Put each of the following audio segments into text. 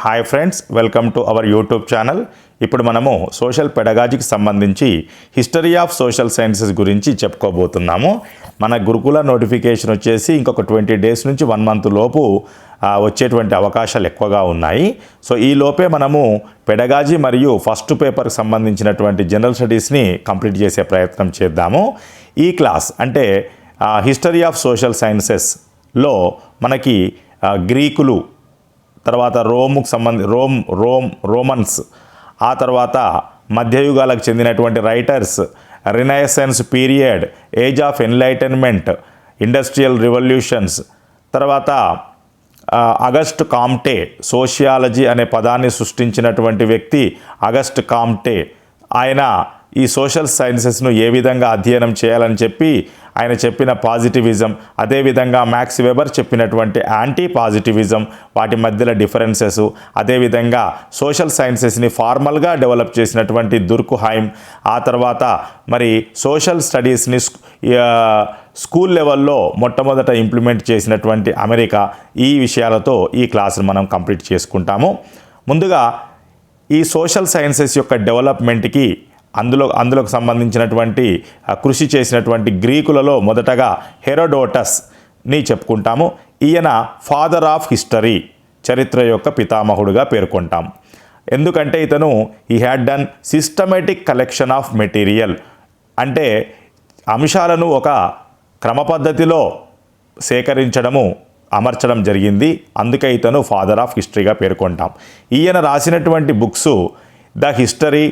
Hi friends, welcome to our YouTube channel. ఇప్పుడు మనము social పెడగాజీకి సంబంధించి హిస్టరీ ఆఫ్ సోషల్ సైన్సెస్ గురించి చెప్పుకోబోతున్నాము. మన గురుకుల నోటిఫికేషన్ వచ్చేసి ఇంకొక 20 డేస్ నుంచి 1 మంత్ లోపు వచ్చేటువంటి అవకాశాలు ఎక్కువగా ఉన్నాయి. సో ఈ లోపే మనము పెడగాజీ మరియు ఫస్ట్ పేపర్కి సంబంధించినటువంటి జనరల్ స్టడీస్ని కంప్లీట్ చేసే ప్రయత్నం చేద్దాము. ఈ క్లాస్ అంటే హిస్టరీ ఆఫ్ సోషల్ సైన్సెస్లో మనకి గ్రీకులు, తర్వాత రోమన్స్, ఆ తర్వాత మధ్యయుగాలకు చెందినటువంటి writers, renaissance period, age of enlightenment, industrial revolutions, తర్వాత అగస్ట్ కామ్టే, సోషియాలజీ అనే పదాన్ని సృష్టించినటువంటి వ్యక్తి అగస్ట్ కామ్టే. ఆయన ఈ సోషల్ సైన్సెస్ను ఏ విధంగా అధ్యయనం చేయాలని చెప్పి ఆయన చెప్పిన పాజిటివిజం, అదేవిధంగా మ్యాక్స్ వెబర్ చెప్పినటువంటి యాంటీ పాజిటివిజం, వాటి మధ్యలో డిఫరెన్సెస్, అదేవిధంగా సోషల్ సైన్సెస్ని ఫార్మల్గా డెవలప్ చేసినటువంటి దుర్కుహైమ్, ఆ తర్వాత మరి సోషల్ స్టడీస్ని స్కూల్ లెవెల్లో మొట్టమొదట ఇంప్లిమెంట్ చేసినటువంటి అమెరికా. ఈ విషయాలతో ఈ క్లాసును మనం కంప్లీట్ చేసుకుంటాము. ముందుగా ఈ సోషల్ సైన్సెస్ యొక్క డెవలప్మెంట్కి అందులోకి సంబంధించినటువంటి కృషి చేసినటువంటి గ్రీకులలో మొదటగా హెరోడోటస్ని చెప్పుకుంటాము. ఈయన ఫాదర్ ఆఫ్ హిస్టరీ, చరిత్ర యొక్క పితామహుడుగా పేర్కొంటాం. ఎందుకంటే ఇతను ఈ had done systematic collection of material, అంటే అంశాలను ఒక క్రమ పద్ధతిలో సేకరించడము, అమర్చడం జరిగింది. అందుకే ఇతను ఫాదర్ ఆఫ్ హిస్టరీగా పేర్కొంటాం. ఈయన రాసినటువంటి books the history,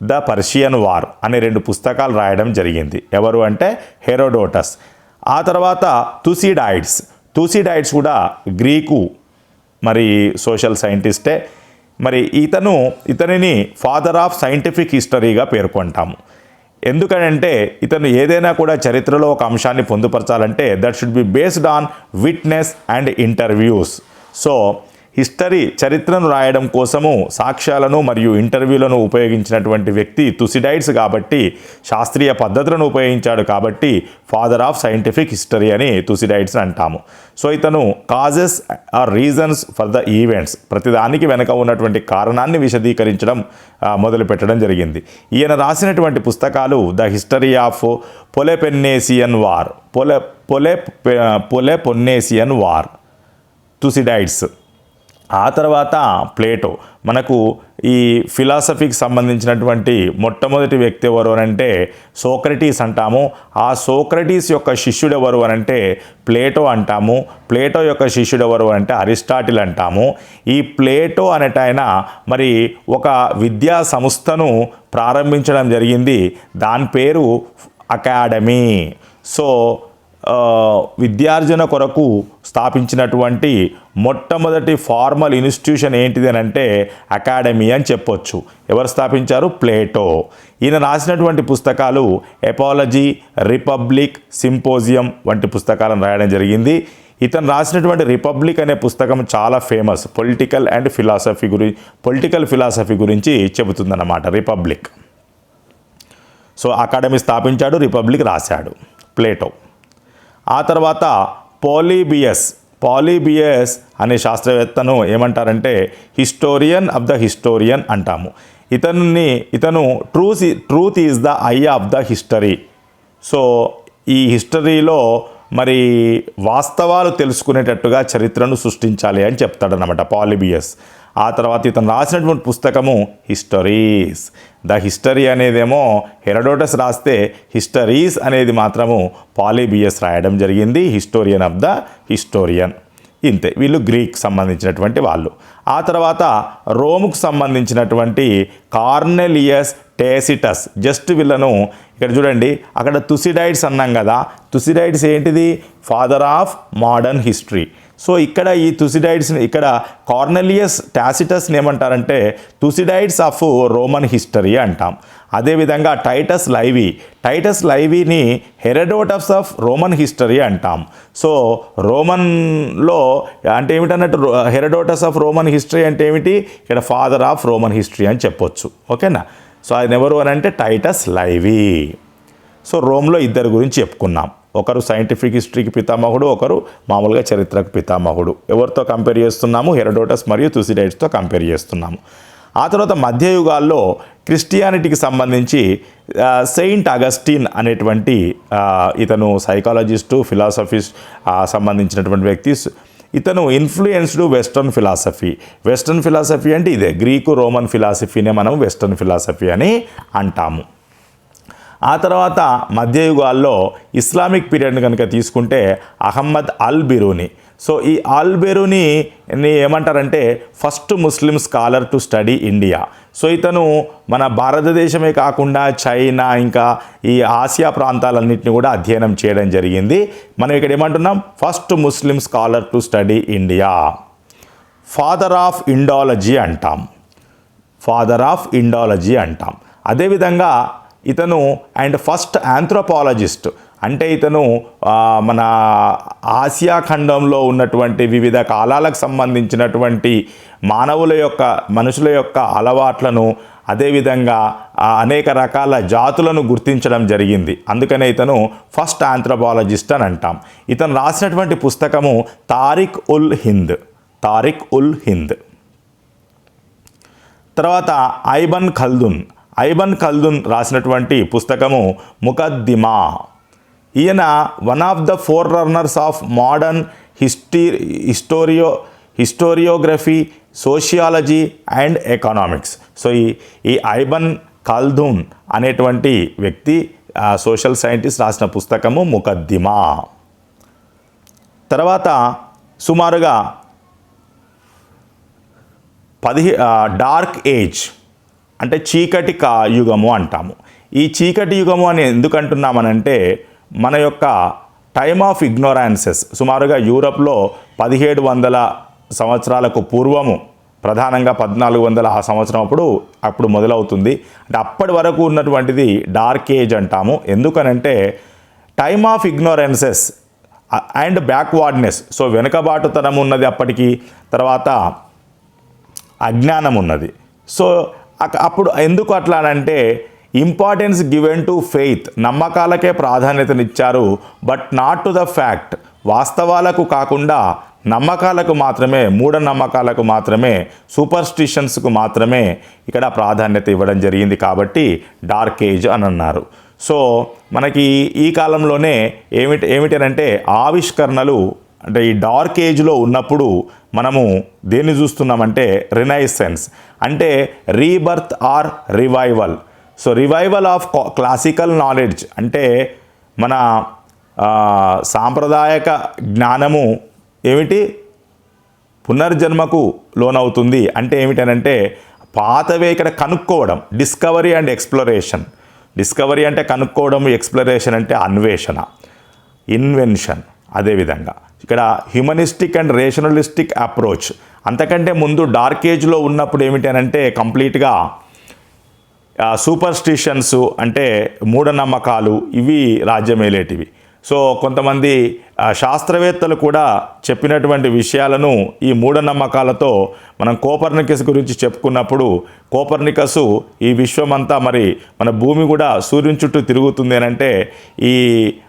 the Persian war అనే 2 పుస్తకాలు రాయడం జరిగింది. ఎవరు అంటే హెరోడోటస్. ఆ తర్వాత తుసిడైడ్స్ కూడా గ్రీకు మరి సోషల్ సైంటిస్టే. మరి ఇతనిని ఫాదర్ ఆఫ్ సైంటిఫిక్ హిస్టరీగా పేర్కొంటాము. ఎందుకంటే ఇతను ఏదైనా కూడా చరిత్రలో ఒక అంశాన్ని పొందుపరచాలంటే that should be based on witness and interviews. So చరిత్రను రాయడం కోసము సాక్ష్యాలను మరియు ఇంటర్వ్యూలను ఉపయోగించినటువంటి వ్యక్తి తుసిడైడ్స్ కాబట్టి, శాస్త్రీయ పద్ధతులను ఉపయోగించాడు కాబట్టి ఫాదర్ ఆఫ్ సైంటిఫిక్ హిస్టరీ అని తుసిడైడ్స్ అంటాము. సో ఇతను causes or reasons for the events, ప్రతిదానికి వెనక ఉన్నటువంటి కారణాన్ని విశదీకరించడం మొదలుపెట్టడం జరిగింది. ఈయన రాసినటువంటి పుస్తకాలు the history of Peloponnesian war, Peloponnesian war, Thucydides. ఆ తర్వాత ప్లేటో. మనకు ఈ ఫిలాసఫీకి సంబంధించినటువంటి మొట్టమొదటి వ్యక్తి ఎవరు అనంటే సోక్రటీస్ అంటాము. ఆ సోక్రటీస్ యొక్క శిష్యుడు ఎవరు అనంటే ప్లేటో అంటాము. ప్లేటో యొక్క శిష్యుడు ఎవరు అంటే అరిస్టాటిల్ అంటాము. ఈ ప్లేటో అనేటాయన మరి ఒక విద్యా సంస్థను ప్రారంభించడం జరిగింది. దాని పేరు అకాడమీ. సో విద్యార్జన కొరకు స్థాపించినటువంటి మొట్టమొదటి ఫార్మల్ ఇన్స్టిట్యూషన్ ఏంటిది అని అంటే అకాడమీ అని చెప్పొచ్చు. ఎవరు స్థాపించారు? ప్లేటో. ఈయన రాసినటువంటి పుస్తకాలు ఎపాలజీ, రిపబ్లిక్, సింపోజియం వంటి పుస్తకాలను రాయడం జరిగింది. ఇతను రాసినటువంటి రిపబ్లిక్ అనే పుస్తకం చాలా ఫేమస్. పొలిటికల్ ఫిలాసఫీ గురించి చెబుతుందన్నమాట రిపబ్లిక్. సో అకాడమీ స్థాపించాడు, రిపబ్లిక్ రాశాడు ప్లేటో. ఆ తర్వాత పాలీబియస్ అనే శాస్త్రవేత్తను ఏమంటారంటే హిస్టోరియన్ ఆఫ్ ద హిస్టోరియన్ అంటాము. ఇతను truth is the I of the history. So ఈ హిస్టరీలో మరి వాస్తవాలు తెలుసుకునేటట్టుగా చరిత్రను సృష్టించాలి అని చెప్తాడనమాట పాలీబియస్. ఆ తర్వాత ఇతను రాసినటువంటి పుస్తకము హిస్టరీస్. ద హిస్టరీ అనేదేమో హెరోడోటస్ రాస్తే, హిస్టరీస్ అనేది మాత్రము పాలీబియస్ రాయడం జరిగింది. Historian of the historian. ఇంతే. వీళ్ళు గ్రీక్ సంబంధించినటువంటి వాళ్ళు. ఆ తర్వాత రోముకు సంబంధించినటువంటి కార్నెలియస్ టేసిటస్. జస్ట్ వీళ్ళను ఇక్కడ చూడండి, అక్కడ తుసిడైడ్స్ అన్నాం కదా, తుసిడైడ్స్ ఏంటిది? Father of modern history. So ఇక్కడ ఈ తుసిడైడ్స్ని, ఇక్కడ కార్నెలియస్ టాసిటస్ని ఏమంటారంటే తుసిడైడ్స్ ఆఫ్ రోమన్ హిస్టరీ అంటాం. అదేవిధంగా టైటస్ లైవీని హెరోడోటస్ ఆఫ్ రోమన్ హిస్టరీ అంటాం. సో రోమన్లో అంటే ఏమిటన్నట్టు, హెరోడోటస్ ఆఫ్ రోమన్ హిస్టరీ అంటే ఏమిటి? ఇక్కడ ఫాదర్ ఆఫ్ రోమన్ హిస్టరీ అని చెప్పొచ్చు. ఓకేనా? సో ఆయన ఎవరు అని అంటే టైటస్ లైవీ. సో రోమ్లో 2 గురించి చెప్పుకున్నాం. ఒకరు సైంటిఫిక్ హిస్టరీకి పితామహుడు, ఒకరు మామూలుగా చరిత్రకు పితామహుడు. ఎవరితో కంపేర్ చేస్తున్నాము? హెరోడోటస్ మరియు తుసిడైడ్స్తో కంపేర్ చేస్తున్నాము. ఆ తర్వాత మధ్యయుగాల్లో క్రిస్టియానిటీకి సంబంధించి సెయింట్ అగస్టిన్ అనేటువంటి ఇతను సైకాలజిస్టు, ఫిలాసఫిస్ట్ సంబంధించినటువంటి వ్యక్తి. ఇతను influenced western philosophy. Western philosophy అంటే ఇదే, గ్రీకు రోమన్ ఫిలాసఫీనే మనం వెస్టర్న్ ఫిలాసఫీ అని అంటాము. ఆ తర్వాత మధ్యయుగాల్లో ఇస్లామిక్ పీరియడ్ని కనుక తీసుకుంటే అహ్మద్ అల్ బిరూని. సో ఈ అల్ బిరూనీని ఏమంటారంటే first Muslim scholar to study India. So ఇతను మన భారతదేశమే కాకుండా చైనా, ఇంకా ఈ ఆసియా ప్రాంతాలన్నింటినీ కూడా అధ్యయనం చేయడం జరిగింది. మనం ఇక్కడ ఏమంటున్నాం? First Muslim scholar to study India. Father of Indology అంటాం. ఫాదర్ ఆఫ్ ఇండాలజీ అంటాం. అదేవిధంగా ఇతను అండ్ ఫస్ట్ ఆంథ్రోపాలజిస్ట్. అంటే ఇతను మన ఆసియా ఖండంలో ఉన్నటువంటి వివిధ కాలాలకు సంబంధించినటువంటి మనుషుల యొక్క అలవాట్లను, అదేవిధంగా అనేక రకాల జాతులను గుర్తించడం జరిగింది. అందుకనే ఇతను ఫస్ట్ ఆంథ్రోపాలజిస్ట్ అని అంటాం. ఇతను రాసినటువంటి పుస్తకము తారిక్ ఉల్ హింద్. తారిక్ ఉల్ హింద్. తర్వాత ఐబన్ ఖల్దున్ రాసినటువంటి పుస్తకము ముకద్దిమా. ఈయన one of the forerunners of modern historiography, sociology and economics. So ఈ ఐబన్ ఖల్దున్ అనేటువంటి వ్యక్తి సోషల్ సైంటిస్ట్ రాసిన పుస్తకము ముకద్దిమా. తర్వాత సుమారుగా డార్క్ ఏజ్ అంటే చీకటి యుగము అంటాము. ఈ చీకటి యుగము అని ఎందుకు అంటున్నామనంటే మన యొక్క టైమ్ ఆఫ్ ఇగ్నోరాన్సెస్ సుమారుగా యూరప్లో 1700 సంవత్సరాలకు పూర్వము, ప్రధానంగా 1400 ఆ సంవత్సరం అప్పుడు మొదలవుతుంది. అంటే అప్పటి వరకు ఉన్నటువంటిది డార్క్ ఏజ్ అంటాము. ఎందుకనంటే time of ignorances and backwardness. So వెనుకబాటుతనం ఉన్నది అప్పటికి, తర్వాత అజ్ఞానం ఉన్నది. సో అప్పుడు ఎందుకు అట్లా అంటే ఇంపార్టెన్స్ గివెన్ టు ఫెయిత్, నమ్మకాలకే ప్రాధాన్యతనిచ్చారు. But not to the fact, వాస్తవాలకు కాకుండా నమ్మకాలకు మాత్రమే, మూఢనమ్మకాలకు మాత్రమే, సూపర్స్టిషన్స్కు మాత్రమే ఇక్కడ ప్రాధాన్యత ఇవ్వడం జరిగింది. కాబట్టి డార్క్ ఏజ్ అని అన్నారు. సో మనకి ఈ కాలంలోనే ఏమిటనంటే ఆవిష్కరణలు, అంటే ఈ డార్క్ ఏజ్లో ఉన్నప్పుడు మనము దేన్ని చూస్తున్నామంటే రినైసెన్స్, అంటే rebirth or revival. So revival of classical knowledge, అంటే మన సాంప్రదాయక జ్ఞానము ఏమిటి పునర్జన్మకు లోనవుతుంది. అంటే ఏమిటనంటే పాతవే ఇక్కడ కనుక్కోవడం, డిస్కవరీ అండ్ ఎక్స్ప్లోరేషన్. డిస్కవరీ అంటే కనుక్కోవడం, ఎక్స్ప్లోరేషన్ అంటే అన్వేషణ, ఇన్వెన్షన్. అదేవిధంగా ఇక్కడ హ్యూమనిస్టిక్ అండ్ రేషనలిస్టిక్ అప్రోచ్. అంతకంటే ముందు డార్క్ ఏజ్లో ఉన్నప్పుడు ఏమిటనంటే కంప్లీట్గా సూపర్స్టిషన్స్ అంటే మూఢనమ్మకాలు ఇవి రాజ్యమేలేటివి. సో కొంతమంది శాస్త్రవేత్తలు కూడా చెప్పినటువంటి విషయాలను ఈ మూఢనమ్మకాలతో మనం కోపర్నికస్ గురించి చెప్పుకున్నప్పుడు, కోపర్నికస్ ఈ విశ్వమంతా మరి మన భూమి కూడా సూర్యుని చుట్టూ తిరుగుతుంది అని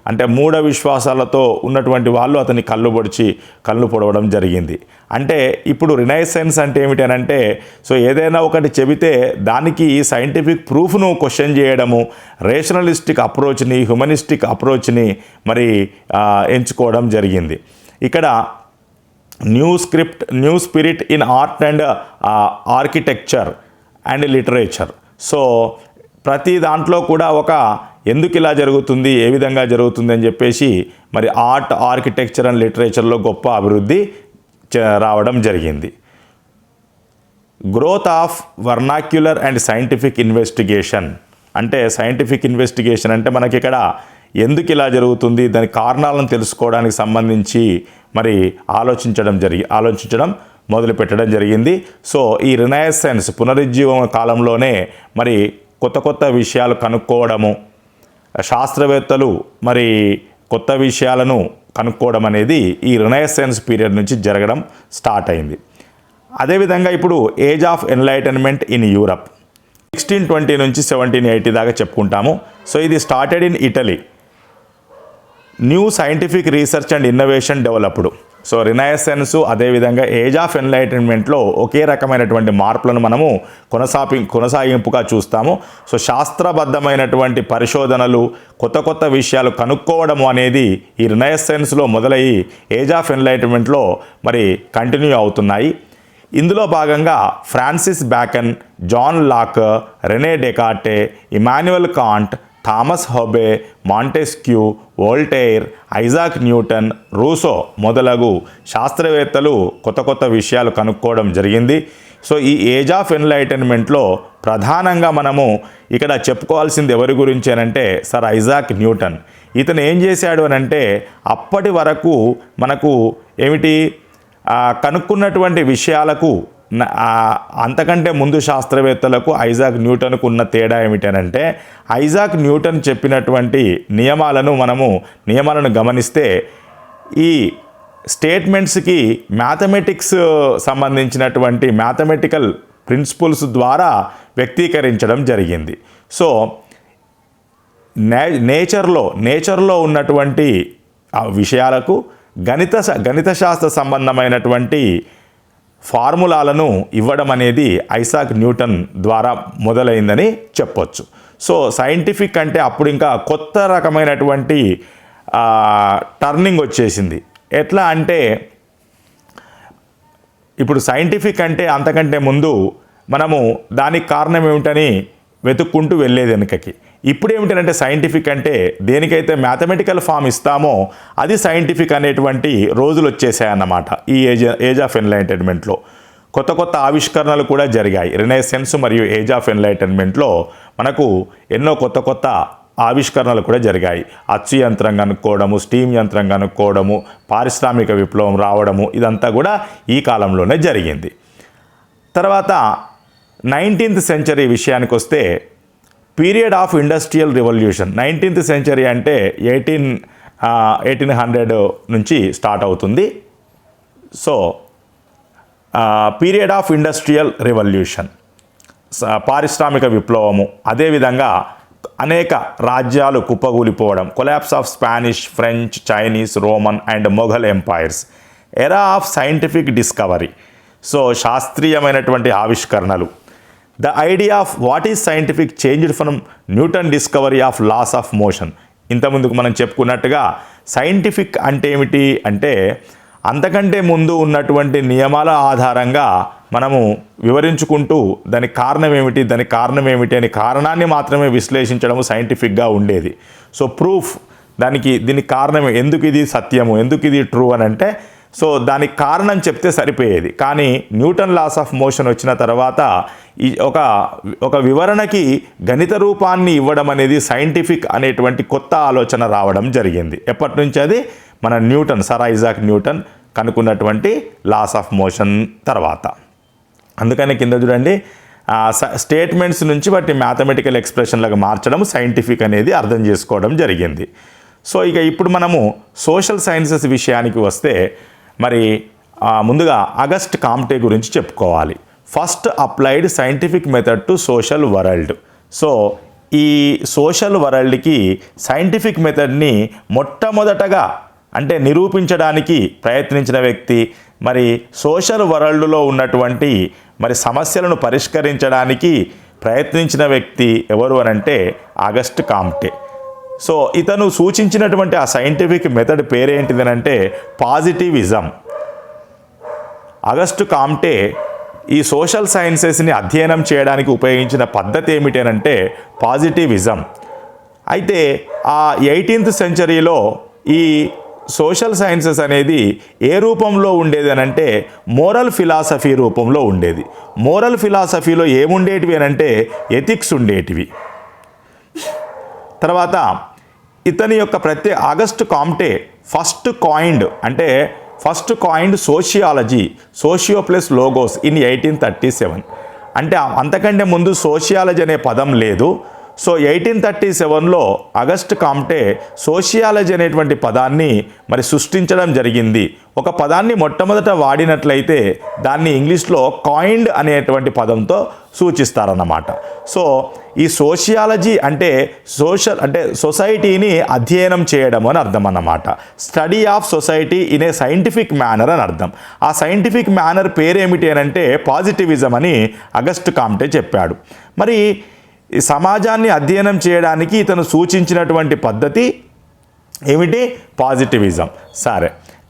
అంటే మూఢ విశ్వాసాలతో ఉన్నటువంటి వాళ్ళు అతని కళ్ళు పొడవడం జరిగింది. అంటే ఇప్పుడు రినైసెన్స్ అంటే ఏమిటనంటే సో ఏదైనా ఒకటి చెబితే దానికి సైంటిఫిక్ ప్రూఫ్ను క్వశ్చన్ చేయడము, రేషనలిస్టిక్ అప్రోచ్ని, హ్యూమనిస్టిక్ అప్రోచ్ని మరి ఎంచుకోవడం జరిగింది. ఇక్కడ new spirit in art and architecture and literature. So ప్రతి దాంట్లో కూడా ఒక ఎందుకు ఇలా జరుగుతుంది, ఏ విధంగా జరుగుతుంది అని చెప్పేసి మరి ఆర్ట్, ఆర్కిటెక్చర్ అండ్ లిటరేచర్లో గొప్ప అభివృద్ధి రావడం జరిగింది. Growth of vernacular and scientific investigation. అంటే సైంటిఫిక్ ఇన్వెస్టిగేషన్ అంటే మనకి ఇక్కడ ఎందుకు ఇలా జరుగుతుంది, దాని కారణాలను తెలుసుకోవడానికి సంబంధించి మరి ఆలోచించడం మొదలుపెట్టడం జరిగింది. సో ఈ రినైసెన్స్ పునరుజ్జీవం కాలంలోనే మరి కొత్త విషయాలు కనుక్కోవడము, శాస్త్రవేత్తలు మరి కొత్త విషయాలను కనుక్కోవడం అనేది ఈ రినైసెన్స్ పీరియడ్ నుంచి జరగడం స్టార్ట్ అయింది. అదేవిధంగా ఇప్పుడు age of enlightenment in Europe 1620 నుంచి 1780 దాకా చెప్పుకుంటాము. సో ఇది started in Italy. New scientific research and innovation developed. So renaissance అదేవిధంగా ఏజ్ ఆఫ్ ఎన్లైటన్మెంట్లో ఒకే రకమైనటువంటి మార్పులను మనము కొనసాగింపుగా చూస్తాము. సో శాస్త్రబద్ధమైనటువంటి పరిశోధనలు, కొత్త కొత్త విషయాలు కనుక్కోవడము అనేది ఈ రినైసెన్స్లో మొదలయ్యి ఏజ్ ఆఫ్ ఎన్లైటన్మెంట్లో మరి కంటిన్యూ అవుతున్నాయి. ఇందులో భాగంగా Francis Bacon, John Locke, Rene Descartes, Immanuel Kant, Thomas Hobbes, Montesquieu, Voltaire, Isaac Newton, Rousseau మొదలగు శాస్త్రవేత్తలు కొత్త కొత్త విషయాలు కనుక్కోవడం జరిగింది. సో ఈ ఏజ్ ఆఫ్ ఎన్లైటన్మెంట్లో ప్రధానంగా మనము ఇక్కడ చెప్పుకోవాల్సింది ఎవరి గురించి అనంటే సర్ ఐజాక్ న్యూటన్. ఇతను ఏం చేశాడు అనంటే అప్పటి వరకు మనకు ఏమిటి కనుక్కున్నటువంటి విషయాలకు అంతకంటే ముందు శాస్త్రవేత్తలకు ఐజాక్ న్యూటన్కు ఉన్న తేడా ఏమిటనంటే ఐజాక్ న్యూటన్ చెప్పినటువంటి నియమాలను గమనిస్తే ఈ స్టేట్మెంట్స్కి మ్యాథమెటిక్స్ సంబంధించినటువంటి మ్యాథమెటికల్ ప్రిన్సిపల్స్ ద్వారా వ్యక్తీకరించడం జరిగింది. సో నేచర్లో ఉన్నటువంటి విషయాలకు గణిత శాస్త్ర సంబంధమైనటువంటి ఫార్ములాలను ఇవ్వడం అనేది ఐజాక్ న్యూటన్ ద్వారా మొదలైందని చెప్పొచ్చు. సో సైంటిఫిక్ అంటే అప్పుడు ఇంకా కొత్త రకమైనటువంటి టర్నింగ్ వచ్చేసింది. ఎట్లా అంటే ఇప్పుడు సైంటిఫిక్ అంటే అంతకంటే ముందు మనము దానికి కారణం ఏమిటని వెతుక్కుంటూ వెళ్ళేది వెనుకకి. ఇప్పుడు ఏమిటంటే సైంటిఫిక్ అంటే దేనికైతే మ్యాథమెటికల్ ఫామ్ ఇస్తామో అది సైంటిఫిక్ అనేటువంటి రోజులు వచ్చేసాయన్నమాట. ఈ ఏజ్ ఆఫ్ ఎన్లైటన్మెంట్లో కొత్త కొత్త ఆవిష్కరణలు కూడా జరిగాయి. రినైసెన్స్ మరియు ఏజ్ ఆఫ్ ఎన్లైటన్మెంట్లో మనకు ఎన్నో కొత్త కొత్త ఆవిష్కరణలు కూడా జరిగాయి. అచ్చు యంత్రం కనుక్కోవడము, స్టీమ్ యంత్రం కనుక్కోవడము, పారిశ్రామిక విప్లవం రావడము, ఇదంతా కూడా ఈ కాలంలోనే జరిగింది. తర్వాత 19th సెంచరీ విషయానికి వస్తే period of industrial revolution. 19th century అంటే 1800 నుంచి స్టార్ట్ అవుతుంది. So period of industrial revolution, పారిశ్రామిక విప్లవము, అదేవిధంగా అనేక రాజ్యాలు కుప్పగూలిపోవడం, collapse of Spanish, French, Chinese, Roman and Mughal empires, era of scientific discovery. So శాస్త్రీయమైనటువంటి ఆవిష్కరణలు. The idea of what is scientific changed from Newton discovery of laws of motion. ఇంతకుముందుకు మనం చెప్పుకున్నట్టుగా సైంటిఫిక్ అంటే ఏమిటి అంటే అంతకంటే ముందు ఉన్నటువంటి నియమాల ఆధారంగా మనము వివరించుకుంటూ దానికి కారణం ఏమిటి అని కారణాన్ని మాత్రమే విశ్లేషించడము సైంటిఫిక్గా ఉండేది. సో ప్రూఫ్ దీనికి కారణం, ఎందుకు ఇది సత్యము, ఎందుకు ఇది ట్రూ అని అంటే సో దానికి కారణం చెప్తే సరిపోయేది. కానీ న్యూటన్ లాస్ ఆఫ్ మోషన్ వచ్చిన తర్వాత ఈ ఒక వివరణకి గణిత రూపాన్ని ఇవ్వడం అనేది సైంటిఫిక్ అనేటువంటి కొత్త ఆలోచన రావడం జరిగింది. ఎప్పటి నుంచి అది మన సర్ ఐజాక్ న్యూటన్ కనుక్కున్నటువంటి లాస్ ఆఫ్ మోషన్ తర్వాత. అందుకని కింద చూడండి, స్టేట్మెంట్స్ నుంచి వాటి మ్యాథమెటికల్ ఎక్స్ప్రెషన్లకు మార్చడం సైంటిఫిక్ అనేది అర్థం చేసుకోవడం జరిగింది. సో ఇప్పుడు మనము సోషల్ సైన్సెస్ విషయానికి వస్తే మరి ముందుగా ఆగస్ట్ కాంటే గురించి చెప్పుకోవాలి. First applied scientific method to social world. So ఈ సోషల్ వరల్డ్కి సైంటిఫిక్ మెథడ్ని మొట్టమొదటగా అంటే నిరూపించడానికి ప్రయత్నించిన వ్యక్తి, మరి సోషల్ వరల్డ్లో ఉన్నటువంటి మరి సమస్యలను పరిష్కరించడానికి ప్రయత్నించిన వ్యక్తి ఎవరు అనంటే ఆగస్ట్ కాంటే. సో ఇతను సూచించినటువంటి ఆ సైంటిఫిక్ మెథడ్ పేరేంటిదనంటే పాజిటివిజం. ఆగస్ట్ కాంటే ఈ సోషల్ సైన్సెస్ని అధ్యయనం చేయడానికి ఉపయోగించిన పద్ధతి ఏమిటనంటే పాజిటివిజం. అయితే ఆ 18th సెంచరీలో ఈ సోషల్ సైన్సెస్ అనేది ఏ రూపంలో ఉండేది అనంటే మోరల్ ఫిలాసఫీ రూపంలో ఉండేది. మోరల్ ఫిలాసఫీలో ఏముండేటివి అనంటే ఎథిక్స్ ఉండేటివి. తర్వాత ఇతని యొక్క August Comte first coined sociology, socio plus logos in 1837. అంటే అంతకంటే ముందు సోషియాలజీ అనే పదం లేదు. సో 1837లో ఆగస్ట్ కాంటే సోషియాలజీ అనేటువంటి పదాన్ని మరి సృష్టించడం జరిగింది. ఒక పదాన్ని మొట్టమొదట వాడినట్లయితే దాన్ని ఇంగ్లీష్లో కాయిన్డ్ అనేటువంటి పదంతో సూచిస్తారన్నమాట. సో ఈ సోషియాలజీ అంటే సొసైటీని అధ్యయనం చేయడం అని అర్థం అన్నమాట. Study of society in a scientific manner అని అర్థం. ఆ సైంటిఫిక్ మేనర్ పేరేమిటి అని అంటే పాజిటివిజం అని ఆగస్ట్ కాంటే చెప్పాడు. మరి ఈ సమాజాన్ని అధ్యయనం చేయడానికి ఇతను సూచించినటువంటి పద్ధతి ఏమిటి? పాజిటివిజం. సరే,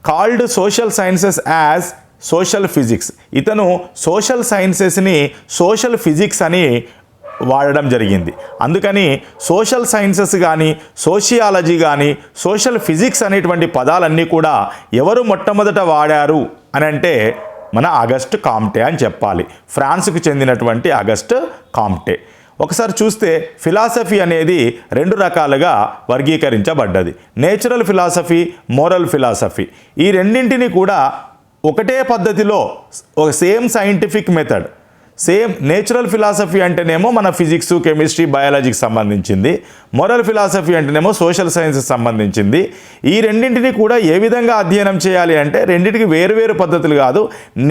called social sciences as social physics. ఇతను సోషల్ సైన్సెస్ని సోషల్ ఫిజిక్స్ అని వాడడం జరిగింది. అందుకని సోషల్ సైన్సెస్ కానీ సోషియాలజీ కానీ సోషల్ ఫిజిక్స్ అనేటువంటి పదాలన్నీ కూడా ఎవరు మొట్టమొదట వాడారు అని అంటే మన ఆగస్ట్ కాంటే అని చెప్పాలి. ఫ్రాన్స్కు చెందినటువంటి ఆగస్ట్ కాంటే. ఒకసారి చూస్తే ఫిలాసఫీ అనేది 2 రకాలుగా వర్గీకరించబడ్డది. Natural philosophy, moral philosophy. ఈ రెండింటిని కూడా ఒకటే పద్ధతిలో ఒక same scientific method, same natural philosophy అంటేనేమో మన ఫిజిక్స్, కెమిస్ట్రీ, బయాలజీకి సంబంధించింది. మోరల్ ఫిలాసఫీ అంటేనేమో సోషల్ సైన్స్కి సంబంధించింది. ఈ రెండింటిని కూడా ఏ విధంగా అధ్యయనం చేయాలి అంటే రెండింటికి వేరు పద్ధతులు కాదు.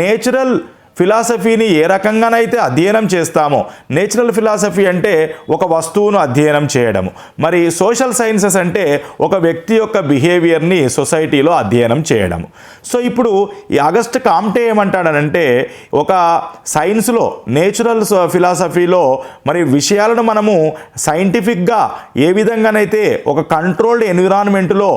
నేచురల్ ఫిలాసఫీని ఏ రకంగానైతే అధ్యయనం చేస్తామో, నేచురల్ ఫిలాసఫీ అంటే ఒక వస్తువును అధ్యయనం చేయడము, మరి సోషల్ సైన్సెస్ అంటే ఒక వ్యక్తి యొక్క బిహేవియర్ని సొసైటీలో అధ్యయనం చేయడము. సో ఇప్పుడు ఈ ఆగస్ట్ కాంటే ఏమంటాడనంటే ఒక సైన్స్లో, నేచురల్ ఫిలాసఫీలో మరి విషయాలను మనము సైంటిఫిక్గా ఏ విధంగానైతే ఒక కంట్రోల్డ్ ఎన్విరాన్మెంట్లో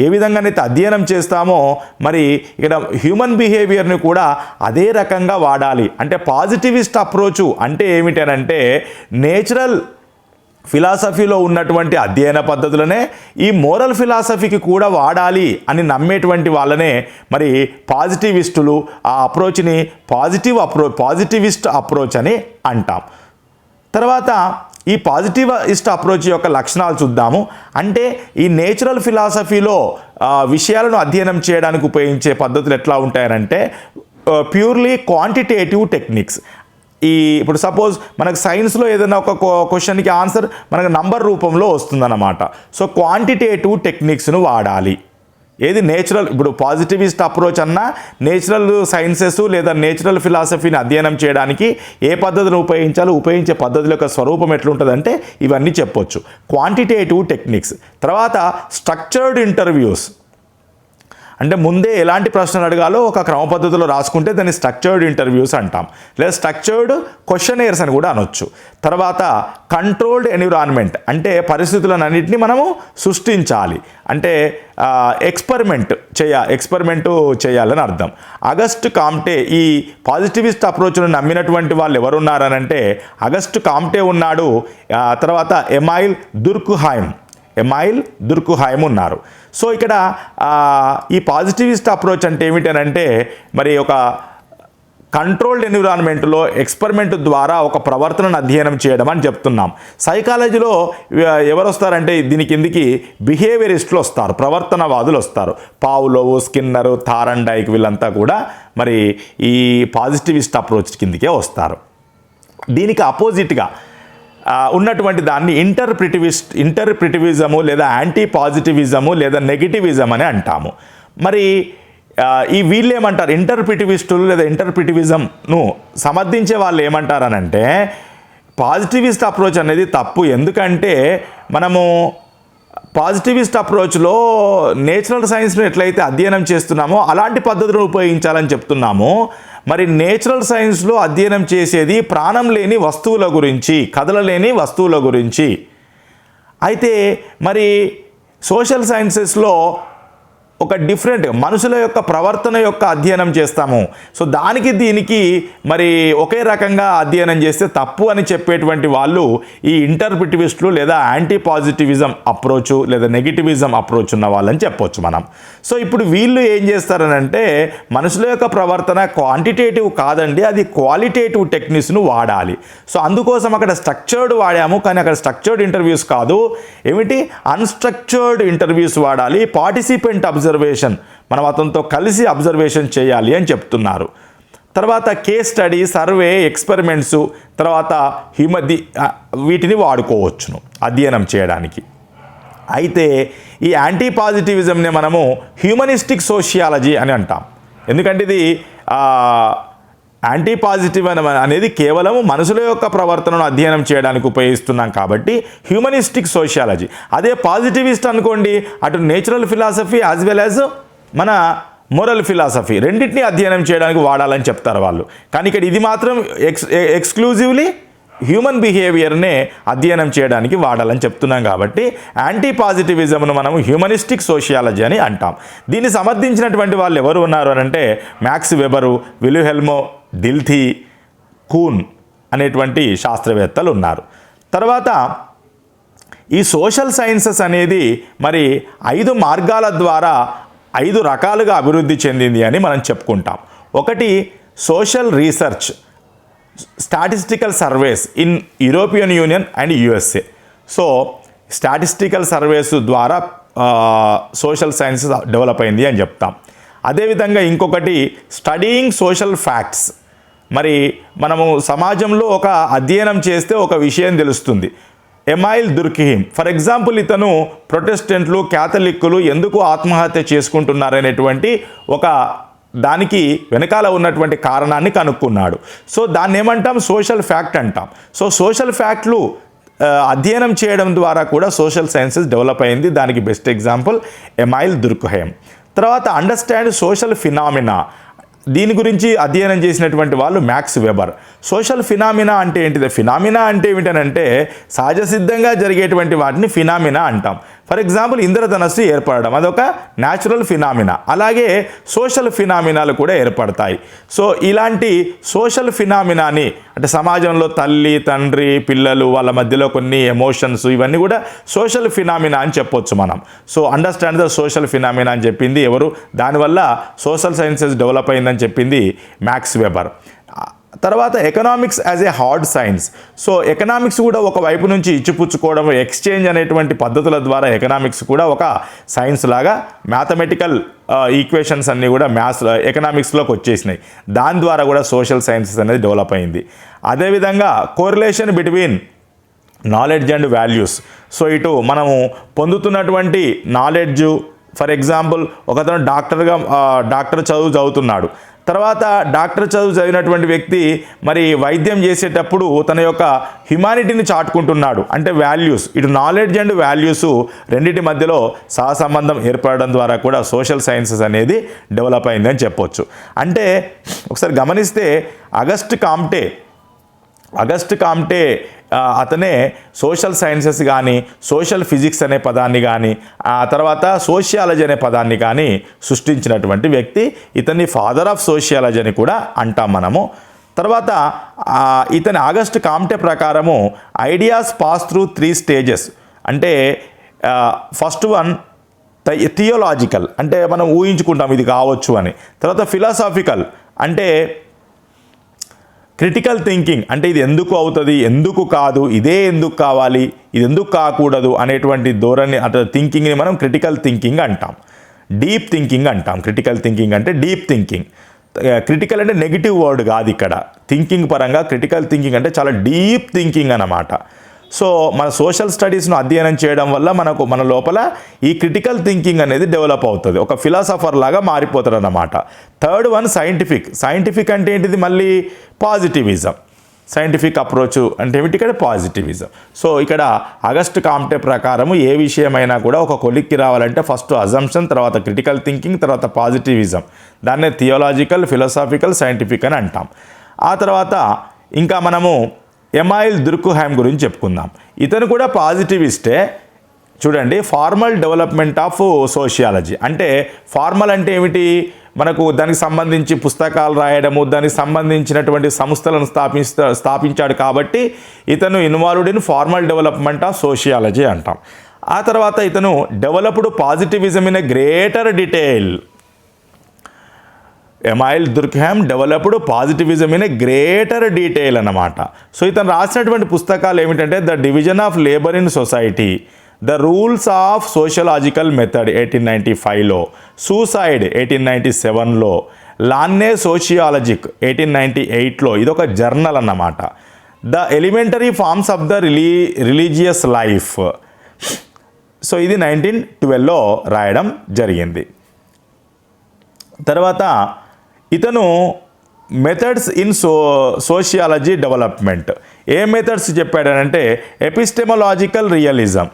ఏ విధంగానైతే అధ్యయనం చేస్తామో మరి ఇక్కడ హ్యూమన్ బిహేవియర్ని కూడా అదే రకంగా వాడాలి. అంటే పాజిటివిస్ట్ అప్రోచ్ అంటే ఏమిటనంటే నేచురల్ ఫిలాసఫీలో ఉన్నటువంటి అధ్యయన పద్ధతులనే ఈ మోరల్ ఫిలాసఫీకి కూడా వాడాలి అని నమ్మేటువంటి వాళ్ళనే మరి పాజిటివిస్టులు. ఆ అప్రోచ్ని పాజిటివిస్ట్ అప్రోచ్ అని అంటాం. తర్వాత ఈ పాజిటివిస్ట్ అప్రోచ్ యొక్క లక్షణాలు చూద్దాము. అంటే ఈ నేచురల్ ఫిలాసఫీలో విషయాలను అధ్యయనం చేయడానికి ఉపయోగించే పద్ధతులు ఎట్లా ఉంటాయనంటే ప్యూర్లీ క్వాంటిటేటివ్ టెక్నిక్స్. ఇప్పుడు సపోజ్ మనకు సైన్స్లో ఏదైనా ఒక క్వశ్చన్కి ఆన్సర్ మనకు నంబర్ రూపంలో వస్తుందన్నమాట. సో క్వాంటిటేటివ్ టెక్నిక్స్ను వాడాలి. ఏది నేచురల్, ఇప్పుడు పాజిటివిస్ట్ అప్రోచ్ అన్నా నేచురల్ సైన్సెస్ లేదా నేచురల్ ఫిలాసఫీని అధ్యయనం చేయడానికి ఏ పద్ధతిని ఉపయోగించాలో, ఉపయోగించే పద్ధతుల యొక్క స్వరూపం ఎట్లుంటుందంటే ఇవన్నీ చెప్పొచ్చు. Quantitative techniques. తర్వాత స్ట్రక్చర్డ్ ఇంటర్వ్యూస్, అంటే ముందే ఎలాంటి ప్రశ్నలు అడగాలో ఒక క్రమ పద్ధతిలో రాసుకుంటే దాన్ని స్ట్రక్చర్డ్ ఇంటర్వ్యూస్ అంటాం, లేదా స్ట్రక్చర్డ్ క్వశ్చనైర్స్ అని కూడా అనొచ్చు. తర్వాత కంట్రోల్డ్ ఎన్విరాన్మెంట్, అంటే పరిస్థితులన్నింటినీ మనము సృష్టించాలి, అంటే ఎక్స్పెరిమెంట్ చేయాలని అర్థం. ఆగస్ట్ కాంటే ఈ పాజిటివిస్ట్ అప్రోచ్ను నమ్మినటువంటి వాళ్ళు ఎవరున్నారనంటే ఆగస్ట్ కాంటే ఉన్నాడు. తర్వాత ఎమైల్ దుర్కుహైమ్ ఉన్నారు. సో ఇక్కడ ఈ పాజిటివిస్ట్ అప్రోచ్ అంటే ఏమిటనంటే మరి ఒక కంట్రోల్డ్ ఎన్విరాన్మెంట్లో ఎక్స్పెరిమెంట్ ద్వారా ఒక ప్రవర్తనను అధ్యయనం చేయడం అని చెప్తున్నాం. సైకాలజీలో ఎవరు వస్తారంటే దీని కిందికి బిహేవియరిస్టులు వస్తారు, ప్రవర్తనవాదులు వస్తారు. పావ్లోవ్, స్కిన్నర్, థారండైక్ వీళ్ళంతా కూడా మరి ఈ పాజిటివిస్ట్ అప్రోచ్ కిందికే వస్తారు. దీనికి అపోజిట్గా ఉన్నటువంటి దాన్ని ఇంటర్ప్రిటివిజము లేదా యాంటీ పాజిటివిజము లేదా నెగిటివిజం అని అంటాము. మరి ఈ వీళ్ళు ఏమంటారు, ఇంటర్ప్రిటివిస్టులు లేదా ఇంటర్ప్రిటివిజంను సమర్థించే వాళ్ళు ఏమంటారనంటే పాజిటివిస్ట్ అప్రోచ్ అనేది తప్పు. ఎందుకంటే మనము పాజిటివిస్ట్ అప్రోచ్లో నేచురల్ సైన్స్ను ఎట్లయితే అధ్యయనం చేస్తున్నామో అలాంటి పద్ధతులను ఉపయోగించాలని చెప్తున్నాము. మరి నేచురల్ సైన్స్లో అధ్యయనం చేసేది ప్రాణం లేని వస్తువుల గురించి, కదలలేని వస్తువుల గురించి. అయితే మరి సోషల్ సైన్సెస్లో ఒక డిఫరెంట్ మనుషుల యొక్క ప్రవర్తన యొక్క అధ్యయనం చేస్తాము. సో దీనికి మరి ఒకే రకంగా అధ్యయనం చేస్తే తప్పు అని చెప్పేటువంటి వాళ్ళు ఈ ఇంటర్ప్రిటివిస్టులు లేదా యాంటీ పాజిటివిజం అప్రోచ్ లేదా నెగిటివిజం అప్రోచ్ ఉన్న వాళ్ళని చెప్పొచ్చు మనం. సో ఇప్పుడు వీళ్ళు ఏం చేస్తారనంటే మనుషుల యొక్క ప్రవర్తన క్వాంటిటేటివ్ కాదండి, అది క్వాలిటేటివ్ టెక్నిక్స్ను వాడాలి. సో అందుకోసం అక్కడ స్ట్రక్చర్డ్ వాడాము, కానీ అక్కడ స్ట్రక్చర్డ్ ఇంటర్వ్యూస్ కాదు, ఏమిటి అన్స్ట్రక్చర్డ్ ఇంటర్వ్యూస్ వాడాలి. పార్టిసిపెంట్ అబ్జర్వేషన్, మనం అతనితో కలిసి అబ్జర్వేషన్ చేయాలి అని చెప్తున్నారు. తర్వాత కేస్ స్టడీ, సర్వే, ఎక్స్పెరిమెంట్స్, తర్వాత వీటిని వాడుకోవచ్చును అధ్యయనం చేయడానికి. అయితే ఈ యాంటీ పాజిటివిజంని మనము హ్యూమనిస్టిక్ సోషియాలజీ అని అంటాం. ఎందుకంటే ఇది యాంటీ పాజిటివ్ అనేది కేవలం మనుషుల యొక్క ప్రవర్తనను అధ్యయనం చేయడానికి ఉపయోగిస్తున్నాం కాబట్టి హ్యూమనిస్టిక్ సోషియాలజీ. అదే పాజిటివిస్ట్ అనుకోండి, అటు natural philosophy as well as మన మోరల్ ఫిలాసఫీ రెండింటినీ అధ్యయనం చేయడానికి వాడాలని చెప్తారు వాళ్ళు. కానీ ఇక్కడ ఇది మాత్రం ఎక్స్క్లూజివ్లీ హ్యూమన్ బిహేవియర్నే అధ్యయనం చేయడానికి వాడాలని చెప్తున్నాం కాబట్టి యాంటీ పాజిటివిజంను మనం హ్యూమనిస్టిక్ సోషియాలజీ అని అంటాం. దీన్ని సమర్థించినటువంటి వాళ్ళు ఎవరు ఉన్నారు అని అంటే మ్యాక్స్ వెబరు, విల్హెల్మ్ డిల్థీ, కూన్ అనేటువంటి శాస్త్రవేత్తలు ఉన్నారు. తర్వాత ఈ సోషల్ సైన్సెస్ అనేది మరి 5 మార్గాల ద్వారా 5 రకాలుగా అభివృద్ధి చెందింది అని మనం చెప్పుకుంటాం. ఒకటి social research, statistical surveys in European union and USA. So statistical surveys ద్వారా సోషల్ సైన్సెస్ డెవలప్ అయింది అని చెప్తాం. అదేవిధంగా ఇంకొకటి స్టడీయింగ్ సోషల్ ఫ్యాక్ట్స్. మరి మనము సమాజంలో ఒక అధ్యయనం చేస్తే ఒక విషయం తెలుస్తుంది. ఎమైల్ దుర్కీమ్ ఫర్ ఎగ్జాంపుల్, ఇతను ప్రొటెస్టెంట్లు, క్యాథలిక్కులు ఎందుకు ఆత్మహత్య చేసుకుంటున్నారనేటువంటి ఒక దానికి వెనకాల ఉన్నటువంటి కారణాన్ని కనుక్కున్నాడు. సో దాన్ని ఏమంటాం? సోషల్ ఫ్యాక్ట్ అంటాం. సో సోషల్ ఫ్యాక్ట్లు అధ్యయనం చేయడం ద్వారా కూడా సోషల్ సైన్సెస్ డెవలప్ అయింది. దానికి బెస్ట్ ఎగ్జాంపుల్ ఎమైల్ దుర్కీమ్. తర్వాత అండర్స్టాండ్ సోషల్ ఫినామినా, దీని గురించి అధ్యయనం చేసినటువంటి వాళ్ళు మ్యాక్స్ వెబర్. సోషల్ ఫినామినా అంటే ఏంటిది? ఫినామినా అంటే ఏమిటనంటే సహజ సిద్ధంగా జరిగేటువంటి వాటిని ఫినామినా అంటాం. ఫర్ ఎగ్జాంపుల్ ఇంద్రధనస్సు ఏర్పడడం అదొక న్యాచురల్ ఫినామినా. అలాగే సోషల్ ఫినామినాలు కూడా ఏర్పడతాయి. సో ఇలాంటి సోషల్ ఫినామినాని అంటే సమాజంలో తల్లి, తండ్రి, పిల్లలు వాళ్ళ మధ్యలో కొన్ని ఎమోషన్స్ ఇవన్నీ కూడా సోషల్ ఫినామినా అని చెప్పొచ్చు మనం. So understand the social phenomena అని చెప్పింది ఎవరు? దానివల్ల సోషల్ సైన్సెస్ డెవలప్ అయిందని చెప్పింది మ్యాక్స్ వెబర్. తర్వాత economics as a hard science. So economics కూడా ఒక వైపు నుంచి ఇచ్చిపుచ్చుకోవడం, ఎక్స్చేంజ్ అనేటువంటి పద్ధతుల ద్వారా ఎకనామిక్స్ కూడా ఒక సైన్స్ లాగా మ్యాథమెటికల్ ఈక్వేషన్స్ అన్నీ కూడా ఎకనామిక్స్లోకి వచ్చేసినాయి. దాని ద్వారా కూడా సోషల్ సైన్సెస్ అనేది డెవలప్ అయింది. అదేవిధంగా correlation between knowledge and values. So ఇటు మనము పొందుతున్నటువంటి నాలెడ్జ్, ఫర్ ఎగ్జాంపుల్ ఒకతను డాక్టర్ చదువుతున్నాడు. తర్వాత డాక్టర్ చదువు చదివినటువంటి వ్యక్తి మరి వైద్యం చేసేటప్పుడు తన యొక్క హ్యుమానిటీని చాటుకుంటున్నాడు. అంటే వాల్యూస్, ఇటు నాలెడ్జ్ అండ్ వాల్యూస్ రెండింటి మధ్యలో సహసంబంధం ఏర్పడడం ద్వారా కూడా సోషల్ సైన్సెస్ అనేది డెవలప్ అయిందని చెప్పొచ్చు. అంటే ఒకసారి గమనిస్తే అగస్ట్ కామ్టే అతనే సోషల్ సైన్సెస్ కానీ సోషల్ ఫిజిక్స్ అనే పదాన్ని కానీ ఆ తర్వాత సోషియాలజీ అనే పదాన్ని కానీ సృష్టించినటువంటి వ్యక్తి. ఇతన్ని ఫాదర్ ఆఫ్ సోషియాలజీ అని కూడా అంటాం మనము. తర్వాత ఇతని ఆగస్ట్ కామ్టే ప్రకారము ఐడియాస్ పాస్ త్రూ 3 స్టేజెస్. అంటే ఫస్ట్ వన్ థియోలాజికల్, అంటే మనం ఊహించుకుంటాం ఇది కావచ్చు అని. తర్వాత ఫిలాసాఫికల్ అంటే క్రిటికల్ థింకింగ్, అంటే ఇది ఎందుకు అవుతుంది, ఎందుకు కాదు, ఇదే ఎందుకు కావాలి, ఇది ఎందుకు కాకూడదు అనేటువంటి ధోరణి అటు థింకింగ్ని మనం క్రిటికల్ థింకింగ్ అంటాం. డీప్ థింకింగ్ అంటాం. క్రిటికల్ థింకింగ్ అంటే డీప్ థింకింగ్. క్రిటికల్ అంటే నెగిటివ్ వర్డ్ కాదు ఇక్కడ. థింకింగ్ పరంగా క్రిటికల్ థింకింగ్ అంటే చాలా డీప్ థింకింగ్ అన్నమాట. సో మన సోషల్ స్టడీస్ను అధ్యయనం చేయడం వల్ల మన లోపల ఈ క్రిటికల్ థింకింగ్ అనేది డెవలప్ అవుతుంది. ఒక ఫిలాసఫర్ లాగా మారిపోతారు అన్నమాట. థర్డ్ వన్ సైంటిఫిక్ అంటే ఏంటిది? మళ్ళీ పాజిటివిజం. సైంటిఫిక్ అప్రోచ్ అంటే ఏమిటి? ఇక్కడ పాజిటివిజం. సో ఇక్కడ ఆగస్ట్ కామ్టే ప్రకారము ఏ విషయమైనా కూడా ఒక కొలిక్కి రావాలంటే ఫస్ట్ అజంప్షన్, తర్వాత క్రిటికల్ థింకింగ్, తర్వాత పాజిటివిజం. దాన్నే థియోలాజికల్, ఫిలాసాఫికల్, సైంటిఫిక్ అని అంటాం. ఆ తర్వాత ఇంకా మనము ఎమైల్ దుర్కీమ్ గురించి చెప్పుకుందాం. ఇతను కూడా పాజిటివిస్టే. చూడండి, ఫార్మల్ డెవలప్మెంట్ ఆఫ్ సోషియాలజీ. అంటే ఫార్మల్ అంటే ఏమిటి? మనకు దానికి సంబంధించి పుస్తకాలు రాయడము, దానికి సంబంధించినటువంటి సంస్థలను స్థాపించాడు కాబట్టి ఇతను involved in formal development of sociology అంటాం. ఆ తర్వాత ఇతను developed positivism in a greater detail. Emile Durkheim developed positivism in a greater detail అన్నమాట. సో ఇతను రాసినటువంటి పుస్తకాలు ఏమిటంటే the division of labour in society, the rules of sociological method 1895లో, సూసైడ్ 1897లో, లాన్నే సోషియాలజిక్ 1898లో, ఇదొక జర్నల్ అన్నమాట. The elementary forms of the religious life. So ఇది 1912లో రాయడం జరిగింది. తర్వాత ఇతను methods in sociology development A methods చెప్పాడనంటే ఎపిస్టెమలాజికల్ realism.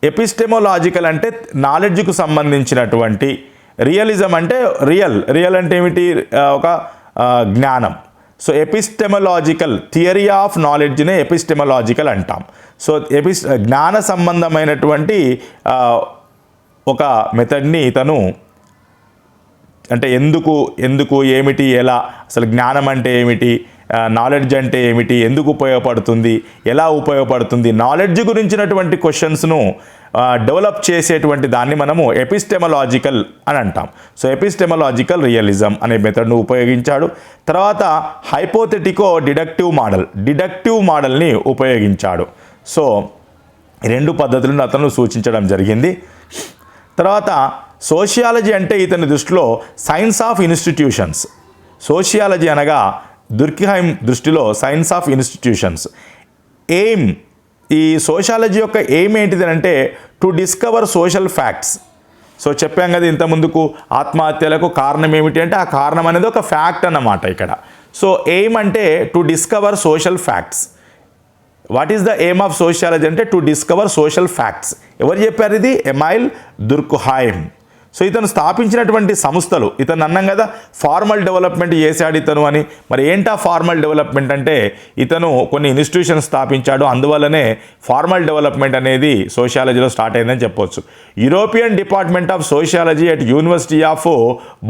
ఎపిస్టెమలాజికల్ అంటే నాలెడ్జ్కు సంబంధించినటువంటి, రియలిజం అంటే రియల్ అంటే ఏమిటి, ఒక జ్ఞానం. సో ఎపిస్టెమలాజికల్ థియరీ ఆఫ్ నాలెడ్జ్నే ఎపిస్టెమలాజికల్ అంటాం. సో జ్ఞాన సంబంధమైనటువంటి ఒక మెథడ్ని ఇతను, అంటే ఎందుకు ఏమిటి, ఎలా, అసలు జ్ఞానం అంటే ఏమిటి, నాలెడ్జ్ అంటే ఏమిటి, ఎందుకు ఉపయోగపడుతుంది, ఎలా ఉపయోగపడుతుంది, నాలెడ్జ్ గురించినటువంటి క్వశ్చన్స్ను డెవలప్ చేసేటువంటి దాన్ని మనము ఎపిస్టెమలాజికల్ అని అంటాం. సో ఎపిస్టెమలాజికల్ రియలిజం అనే మెథడ్ను ఉపయోగించాడు. తర్వాత హైపోథెటికో డిడక్టివ్ మోడల్ని ఉపయోగించాడు. సో రెండు పద్ధతులను అతను సూచించడం జరిగింది. తర్వాత సోషియాలజీ అంటే ఇతని దృష్టిలో సైన్స్ ఆఫ్ ఇన్స్టిట్యూషన్స్. సోషియాలజీ అనగా దుర్కిహైమ్ దృష్టిలో సైన్స్ ఆఫ్ ఇన్స్టిట్యూషన్స్. ఎయిమ్, ఈ సోషియాలజీ యొక్క ఎయిమ్ ఏంటిది అంటే to discover social facts. So చెప్పాం కదా ఇంతకుముందుకు, ఆత్మహత్యలకు కారణం ఏమిటి అంటే ఆ కారణం అనేది ఒక ఫ్యాక్ట్ అన్నమాట ఇక్కడ. సో ఎయిమ్ అంటే to discover social facts. What is the aim of sociology అంటే టు డిస్కవర్ సోషల్ ఫ్యాక్ట్స్. ఎవరు చెప్పారు ఇది? ఎమైల్ దుర్క్హైమ్. సో ఇతను స్థాపించినటువంటి సంస్థలు, ఇతను అన్నాం కదా ఫార్మల్ డెవలప్మెంట్ చేశాడు ఇతను అని. మరి ఏంటా ఫార్మల్ డెవలప్మెంట్ అంటే ఇతను కొన్ని ఇన్స్టిట్యూషన్స్ స్థాపించాడు, అందువల్లనే ఫార్మల్ డెవలప్మెంట్ అనేది సోషియాలజీలో స్టార్ట్ అయిందని చెప్పొచ్చు. European department of sociology at university of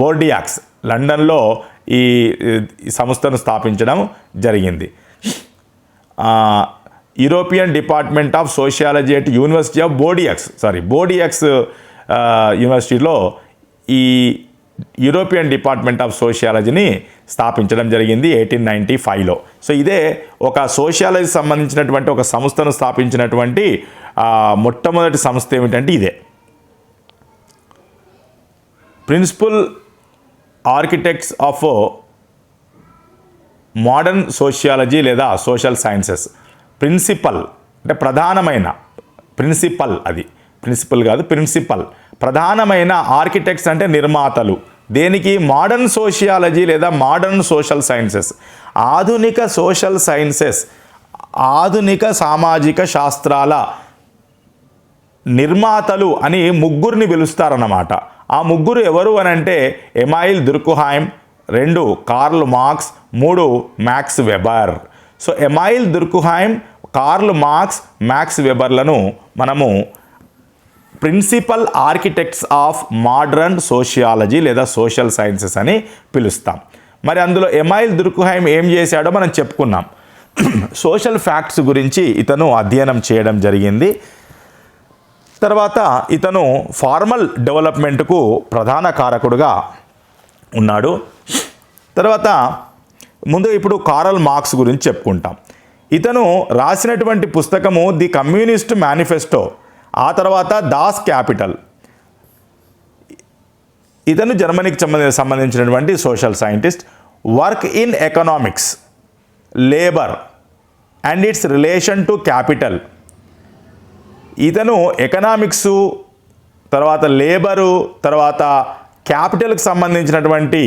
Bordeaux, లండన్లో ఈ సంస్థను స్థాపించడం జరిగింది. European department of sociology at university of Bordeaux యూనివర్సిటీలో ఈ యూరోపియన్ డిపార్ట్మెంట్ ఆఫ్ సోషియాలజీని స్థాపించడం జరిగింది 1895లో. సో ఇదే ఒక సోషియాలజీ సంబంధించినటువంటి ఒక సంస్థను స్థాపించినటువంటి మొట్టమొదటి సంస్థ ఏమిటంటే ఇదే. Principal architects of modern sociology లేదా సోషల్ సైన్సెస్. ప్రిన్సిపల్ అంటే ప్రధానమైన, ప్రిన్సిపల్ ప్రధానమైన, ఆర్కిటెక్ట్స్ అంటే నిర్మాతలు. దేనికి? మోడర్న్ సోషియాలజీ లేదా మోడర్న్ సోషల్ సైన్సెస్. ఆధునిక సోషల్ సైన్సెస్, ఆధునిక సామాజిక శాస్త్రాల నిర్మాతలు అని ముగ్గురిని పిలుస్తారన్నమాట. ఆ ముగ్గురు ఎవరు అని అంటే Emile Durkheim, 2 Karl Marx, 3 Max Weber. So Emile Durkheim, Karl Marx, Max వెబర్లను మనము principal architects of modern sociology లేదా సోషల్ సైన్సెస్ అని పిలుస్తాం. మరి అందులో ఎమైల్ దుర్క్హైమ్ ఏం చేశాడో మనం చెప్పుకున్నాం. సోషల్ ఫ్యాక్ట్స్ గురించి ఇతను అధ్యయనం చేయడం జరిగింది. తర్వాత ఇతను ఫార్మల్ డెవలప్మెంట్కు ప్రధాన కారకుడుగా ఉన్నాడు. తర్వాత ఇప్పుడు కార్ల్ మార్క్స్ గురించి చెప్పుకుంటాం. ఇతను రాసినటువంటి పుస్తకము ది కమ్యూనిస్ట్ మేనిఫెస్టో, ఆ తర్వాత దాస్ క్యాపిటల్. ఇతను జర్మనీకి సంబంధించినటువంటి social scientist. Work in economics, labour and its relation to capital. ఇతను ఎకనామిక్సు, తర్వాత లేబరు, తర్వాత క్యాపిటల్కి సంబంధించినటువంటి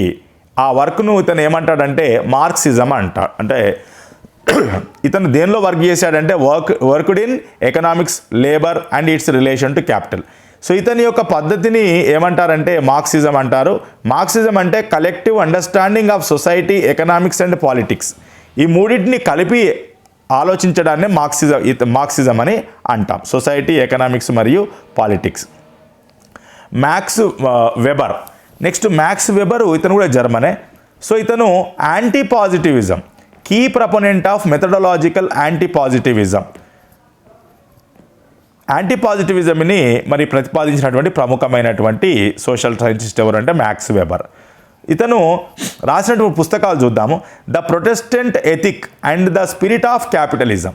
ఆ వర్క్ను ఇతను ఏమంటాడంటే మార్క్సిజం అంటాడు. అంటే ఇతను దేనిలో వర్క్ చేశాడంటే worked in economics, labour and its relation to capital. So ఇతని యొక్క పద్ధతిని ఏమంటారంటే మార్క్సిజం అంటారు. మార్క్సిజం అంటే collective understanding of society, economics and politics. ఈ మూడింటిని కలిపి ఆలోచించడాన్ని మార్క్సిజం అని అంటాం. సొసైటీ, ఎకనామిక్స్ మరియు politics. Max Weber. Next Max Weber, ఇతను కూడా జర్మనే. సో ఇతను anti positivism, key proponent of methodological anti positivism. యాంటీ పాజిటివిజంని మరి ప్రతిపాదించినటువంటి ప్రముఖమైనటువంటి సోషల్ సైంటిస్ట్ ఎవరంటే మ్యాక్స్ వెబర్. ఇతను రాసినటువంటి పుస్తకాలు చూద్దాము. The Protestant ethic and the spirit of capitalism.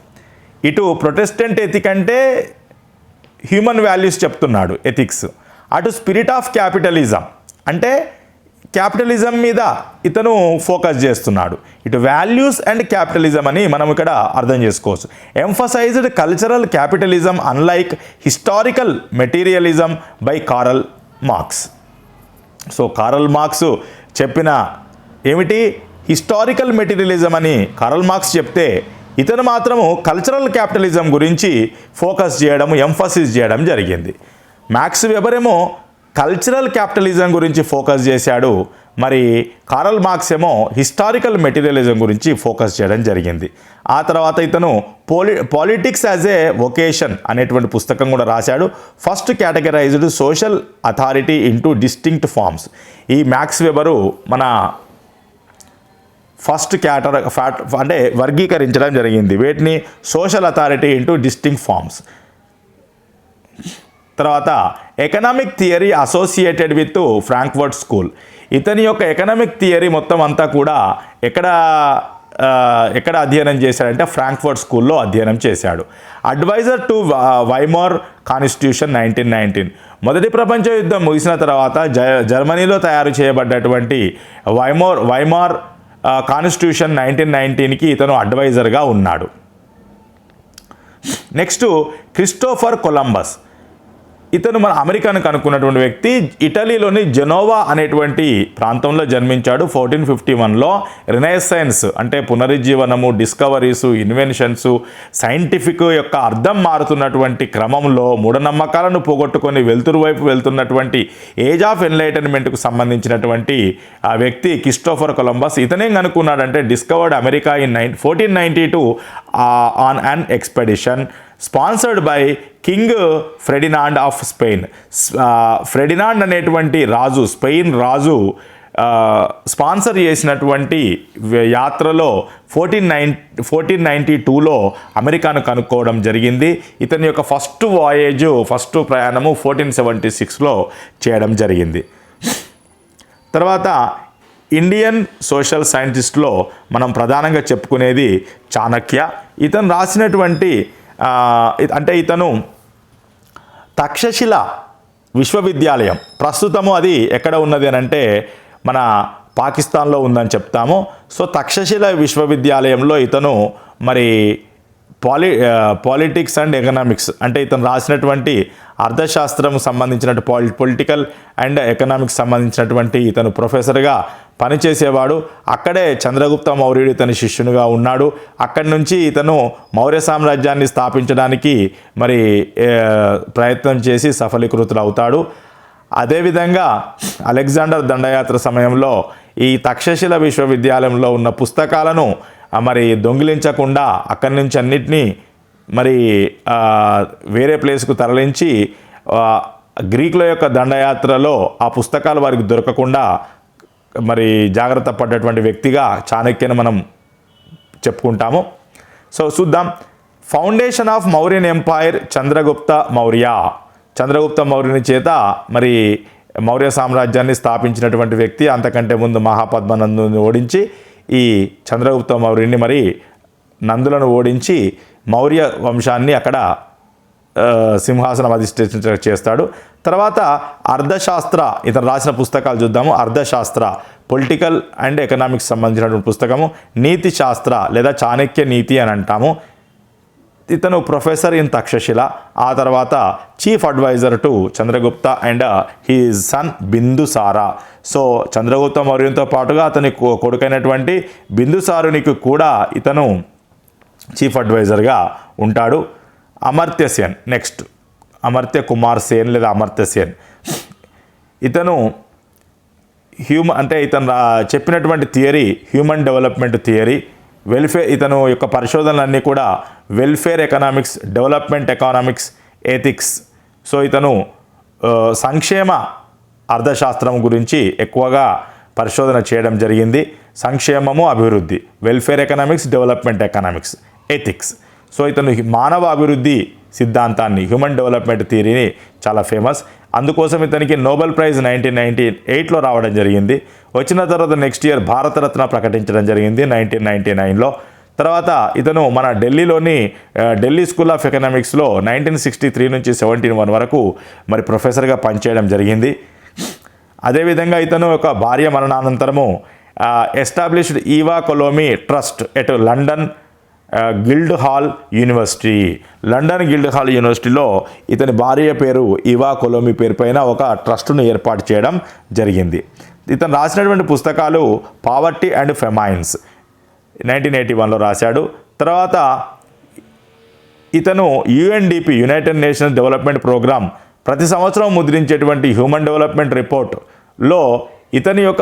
ఇటు ప్రొటెస్టెంట్ ఎథిక్ అంటే హ్యూమన్ వాల్యూస్ చెప్తున్నాడు, ఎథిక్స్. అటు స్పిరిట్ ఆఫ్ క్యాపిటలిజం అంటే క్యాపిటలిజం మీద ఇతను ఫోకస్ చేస్తున్నాడు. ఇటు వాల్యూస్ అండ్ క్యాపిటలిజం అని మనం ఇక్కడ అర్థం చేసుకోవచ్చు. Emphasised cultural capitalism unlike historical materialism by Karl marks. So Karl marks చెప్పిన ఏమిటి, హిస్టారికల్ మెటీరియలిజం అని కారల్ మార్క్స్ చెప్తే ఇతను మాత్రము కల్చరల్ క్యాపిటలిజం గురించి ఫోకస్ చేయడం, ఎంఫసిస్ చేయడం జరిగింది. మ్యాక్స్ వెబర్ ఏమో కల్చరల్ క్యాపిటలిజం గురించి ఫోకస్ చేశాడు, మరి కారల్ మార్క్స్ ఏమో హిస్టారికల్ మెటీరియలిజం గురించి ఫోకస్ చేయడం జరిగింది. ఆ తర్వాత ఇతను పాలిటిక్స్ యాజ్ ఏ వొకేషన్ అనేటువంటి పుస్తకం కూడా రాశాడు. First categorized social authority into distinct forms. ఈ మ్యాక్స్ వెబరు మన ఫస్ట్ అంటే వర్గీకరించడం జరిగింది. వీటిని social authority into distinct forms. తర్వాత economic theory associated with Frankfurt school. ఇతని యొక్క ఎకనామిక్ థియరీ మొత్తం అంతా కూడా ఎక్కడ అధ్యయనం చేశాడంటే ఫ్రాంక్ఫర్ట్ స్కూల్లో అధ్యయనం చేశాడు. Adviser to Weimar constitution 1919. మొదటి ప్రపంచ యుద్ధం ముగిసిన తర్వాత జర్మనీలో తయారు చేయబడ్డటువంటి వైమార్ కాన్స్టిట్యూషన్ 1919కి ఇతను అడ్వైజర్గా ఉన్నాడు. Next Christopher Columbus. ఇతను మన అమెరికాను కనుక్కున్నటువంటి వ్యక్తి. ఇటలీలోని జెనోవా అనేటువంటి ప్రాంతంలో జన్మించాడు. 1451లో రినైసెన్స్ అంటే పునరుజ్జీవనము, డిస్కవరీసు, ఇన్వెన్షన్స్, సైంటిఫిక్ యొక్క అర్థం మారుతున్నటువంటి క్రమంలో మూఢనమ్మకాలను పోగొట్టుకొని వెలుతురు వైపు వెళ్తున్నటువంటి ఏజ్ ఆఫ్ ఎన్లైటన్మెంట్కు సంబంధించినటువంటి ఆ వ్యక్తి క్రిస్టోఫర్ కొలంబస్. ఇతనేం కనుక్కున్నాడంటే discovered America in 1492 on an expedition sponsored by king Ferdinand of Spain. Ferdinand అనేటువంటి రాజు, స్పెయిన్ రాజు స్పాన్సర్ చేసినటువంటి యాత్రలో 1492లో అమెరికాను కనుక్కోవడం జరిగింది. ఇతని యొక్క ఫస్ట్ ప్రయాణము 1476లో చేయడం జరిగింది. తర్వాత ఇండియన్ సోషల్ సైంటిస్ట్లో మనం ప్రధానంగా చెప్పుకునేది చాణక్య. ఇతను రాసినటువంటి అంటే ఇతను తక్షశిల విశ్వవిద్యాలయం, ప్రస్తుతము అది ఎక్కడ ఉన్నది అని అంటే మన పాకిస్తాన్లో ఉందని చెప్తాము. సో తక్షశిల విశ్వవిద్యాలయంలో ఇతను మరి పాలిటిక్స్ అండ్ ఎకనామిక్స్ అంటే ఇతను రాసినటువంటి అర్థశాస్త్రం సంబంధించినట్టు పొలిటికల్ అండ్ ఎకనామిక్స్ సంబంధించినటువంటి ఇతను ప్రొఫెసర్గా పనిచేసేవాడు. అక్కడే చంద్రగుప్త మౌర్యుడు ఇతని శిష్యునిగా ఉన్నాడు. అక్కడి నుంచి ఇతను మౌర్య సామ్రాజ్యాన్ని స్థాపించడానికి మరి ప్రయత్నం చేసి సఫలీకృతుడు అవుతాడు. అదేవిధంగా అలెగ్జాండర్ దండయాత్ర సమయంలో ఈ తక్షశిల విశ్వవిద్యాలయంలో ఉన్న పుస్తకాలను మరి దొంగిలించకుండా అక్కడి నుంచి అన్నిటినీ మరి వేరే ప్లేస్కు తరలించి గ్రీకుల యొక్క దండయాత్రలో ఆ పుస్తకాలు వారికి దొరకకుండా మరి జాగ్రత్త పడ్డటువంటి వ్యక్తిగా చాణక్యను మనం చెప్పుకుంటాము. సో చూద్దాం. Foundation of Mauryan empire Chandragupta Maurya. Chandragupta మౌర్యుని చేత మరి మౌర్య సామ్రాజ్యాన్ని స్థాపించినటువంటి వ్యక్తి. అంతకంటే ముందు మహాపద్మనందుని ఓడించి ఈ చంద్రగుప్త మౌర్యుని మరి నందులను ఓడించి మౌర్య వంశాన్ని అక్కడ సింహాసనం అధిష్ఠించ చేస్తాడు. తర్వాత అర్థశాస్త్ర, ఇతను రాసిన పుస్తకాలు చూద్దాము. అర్థశాస్త్ర పొలిటికల్ అండ్ ఎకనామిక్స్ సంబంధించినటువంటి పుస్తకము. నీతి శాస్త్ర లేదా చాణక్య నీతి అని అంటాము. ఇతను ప్రొఫెసర్ ఇన్ తక్షశిల. ఆ తర్వాత chief adviser to Chandragupta and his son Bindusara. So Chandragupta మౌర్యునితో పాటుగా అతని కొడుకైనటువంటి బిందుసారునికి కూడా ఇతను చీఫ్ అడ్వైజర్గా ఉంటాడు. అమర్త్య సేన్. నెక్స్ట్ అమర్త్య కుమార్ సేన్ లేదా అమర్త్య సేన్. ఇతను ఇతను చెప్పినటువంటి theory human development theory. Welfare, ఇతను యొక్క పరిశోధనలన్నీ కూడా welfare economics, development economics, ethics. So ఇతను సంక్షేమ అర్థశాస్త్రం గురించి ఎక్కువగా పరిశోధన చేయడం జరిగింది. సంక్షేమము, అభివృద్ధి, welfare economics, development economics, ethics. So ఇతను మానవ అభివృద్ధి సిద్ధాంతాన్ని, హ్యూమన్ డెవలప్మెంట్ థియరీని చాలా ఫేమస్. అందుకోసం ఇతనికి నోబెల్ ప్రైజ్ 1998లో రావడం జరిగింది. వచ్చిన తర్వాత నెక్స్ట్ ఇయర్ భారతరత్న ప్రకటించడం జరిగింది 1999లో. తర్వాత ఇతను మన ఢిల్లీ స్కూల్ ఆఫ్ ఎకనామిక్స్లో 1963 నుంచి 71 వరకు మరి ప్రొఫెసర్గా పనిచేయడం జరిగింది. అదేవిధంగా ఇతను ఒక భార్య మరణానంతరము established Eva Colorni trust at London Guildhall university. London Guildhall యూనివర్సిటీలో ఇతని భార్య పేరు ఈవా కొలోమి పేరు పైన ఒక ట్రస్టును ఏర్పాటు చేయడం జరిగింది. ఇతను రాసినటువంటి పుస్తకాలు పావర్టీ అండ్ ఫెమైన్స్ 1981లో రాశాడు. తర్వాత ఇతను UNDP united nations development programme ప్రతి సంవత్సరం ముద్రించేటువంటి హ్యూమన్ డెవలప్మెంట్ రిపోర్ట్లో ఇతని యొక్క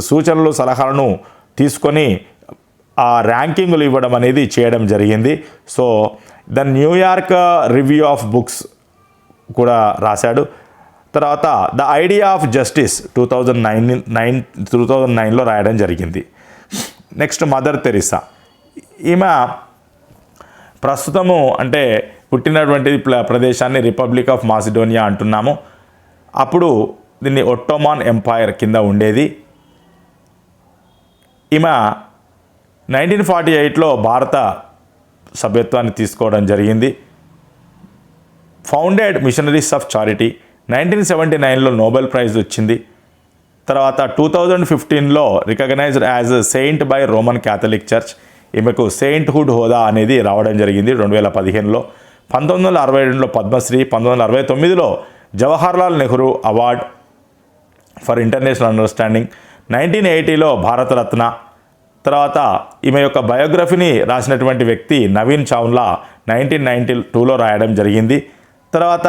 సూచనలు సలహాలను తీసుకొని ఆ ర్యాంకింగ్లు ఇవ్వడం అనేది చేయడం జరిగింది. So the New York review of books కూడా రాశాడు. తర్వాత ద ఐడియా ఆఫ్ జస్టిస్ 2009లో రాయడం జరిగింది. Next mother Teresa. ఈమె ప్రస్తుతము అంటే పుట్టినటువంటి ప్రదేశాన్ని రిపబ్లిక్ ఆఫ్ మాసిడోనియా అంటున్నాము. అప్పుడు దీన్ని ఒట్టోమాన్ ఎంపైర్ కింద ఉండేది. ఈమె 1948లో భారత సభ్యత్వాన్ని తీసుకోవడం జరిగింది. Founded missionaries of charity. 1979లో నోబెల్ ప్రైజ్ వచ్చింది. తర్వాత 2015లో recognised as saint by Roman Catholic church. ఈమెకు సెయింట్హుడ్ హోదా అనేది రావడం జరిగింది 2015లో. 1962లో పద్మశ్రీ, 1969లో Jawaharlal Nehru award for international understanding, 1980లో భారతరత్న. తర్వాత ఈమె యొక్క బయోగ్రఫీని రాసినటువంటి వ్యక్తి నవీన్ చావ్లా 1992లో రాయడం జరిగింది. తర్వాత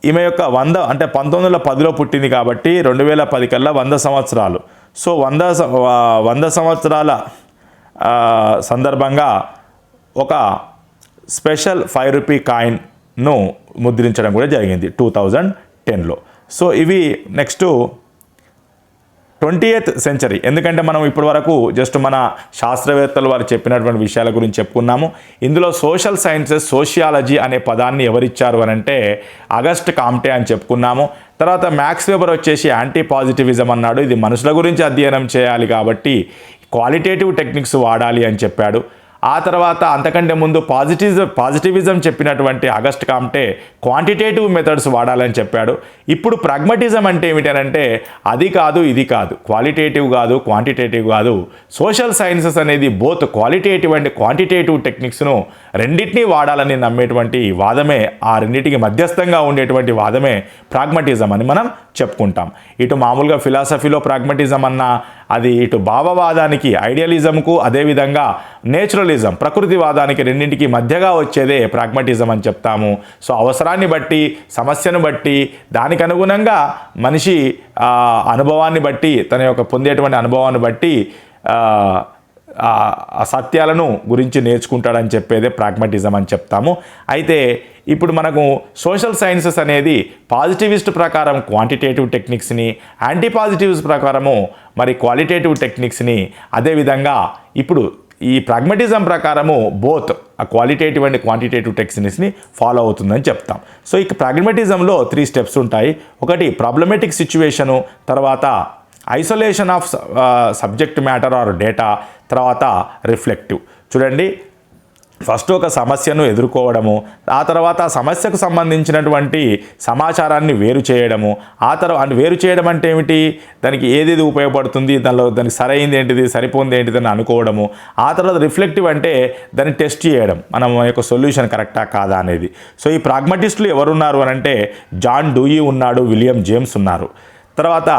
ఈమె యొక్క 100 అంటే 1910లో పుట్టింది కాబట్టి 2010 కల్లా 100 సంవత్సరాలు. సో 100 సంవత్సరాల సందర్భంగా ఒక స్పెషల్ 5 రూపీ కాయిన్ను ముద్రించడం కూడా జరిగింది 2010లో. సో ఇవి నెక్స్ట్ 20th సెంచరీ. ఎందుకంటే మనం ఇప్పటి వరకు జస్ట్ మన శాస్త్రవేత్తలు వారు చెప్పినటువంటి విషయాల గురించి చెప్పుకున్నాము. ఇందులో సోషల్ సైన్సెస్ సోషియాలజీ అనే పదాన్ని ఎవరిచ్చారు అని అంటే అగస్ట్ కామ్టే అని చెప్పుకున్నాము. తర్వాత మ్యాక్స్ వెబర్ వచ్చేసి యాంటీ పాజిటివిజం అన్నాడు. ఇది మనుషుల గురించి అధ్యయనం చేయాలి కాబట్టి క్వాలిటేటివ్ టెక్నిక్స్ వాడాలి అని చెప్పాడు. ఆ తర్వాత అంతకంటే ముందు పాజిటివిజం చెప్పినటువంటి అగస్ట్ కామ్టే క్వాంటిటేటివ్ మెథడ్స్ వాడాలని చెప్పాడు. ఇప్పుడు ప్రాగ్మటిజం అంటే ఏమిటంటే అది కాదు ఇది కాదు, క్వాలిటేటివ్ కాదు క్వాంటిటేటివ్ కాదు, సోషల్ సైన్సెస్ అనేది బోత్ క్వాలిటేటివ్ అండ్ క్వాంటిటేటివ్ టెక్నిక్స్ను రెండింటినీ వాడాలని నమ్మేటువంటి వాదమే, ఆ రెండింటికి మధ్యస్థంగా ఉండేటువంటి వాదమే ప్రాగ్మటిజం అని మనం చెప్పుకుంటాం. ఇటు మామూలుగా ఫిలాసఫీలో ప్రాగ్మటిజం అన్నా అది ఇటు భావవాదానికి ఐడియలిజంకు అదేవిధంగా నేచురలిజం ప్రకృతివాదానికి రెండింటికి మధ్యగా వచ్చేదే ప్రాగ్మటిజం అని చెప్తాము. సో అవసరాన్ని బట్టి సమస్యను బట్టి దానికి అనుగుణంగా మనిషి అనుభవాన్ని బట్టి తన యొక్క పొందేటువంటి అనుభవాన్ని బట్టి ఆ సత్యాలను గురించి నేర్చుకుంటాడని చెప్పేదే ప్రాగ్మటిజం అని చెప్తాము. అయితే ఇప్పుడు మనకు సోషల్ సైన్సెస్ అనేది పాజిటివిస్ట్ ప్రకారం క్వాంటిటేటివ్ టెక్నిక్స్ని, యాంటీ పాజిటివ్స్ ప్రకారము మరి క్వాలిటేటివ్ టెక్నిక్స్ని, అదేవిధంగా ఇప్పుడు ఈ ప్రాగ్మటిజం ప్రకారము బోత్ ఆ క్వాలిటేటివ్ అండ్ క్వాంటిటేటివ్ టెక్నిక్స్ని ఫాలో అవుతుందని చెప్తాం. సో ఇక ప్రాగ్మటిజంలో 3 స్టెప్స్ ఉంటాయి. ఒకటి ప్రాబ్లమేటిక్ సిచ్యువేషను, తర్వాత isolation of subject matter or data, తర్వాత రిఫ్లెక్టివ్. చూడండి, ఫస్ట్ ఒక సమస్యను ఎదుర్కోవడము, ఆ తర్వాత ఆ సమస్యకు సంబంధించినటువంటి సమాచారాన్ని వేరు చేయడము, ఆ తర్వాత వేరు చేయడం అంటే ఏమిటి, దానికి ఏదేది ఉపయోగపడుతుంది, దానికి సరైంది ఏంటిది సరిపోయింది ఏంటిది అని అనుకోవడము, ఆ తర్వాత రిఫ్లెక్టివ్ అంటే దాన్ని టెస్ట్ చేయడం, మనం యొక్క సొల్యూషన్ కరెక్టా కాదా అనేది. సో ఈ ప్రాగ్మటిస్టులు ఎవరున్నారు అని అంటే జాన్ డూయి ఉన్నాడు, విలియం జేమ్స్ ఉన్నారు. తర్వాత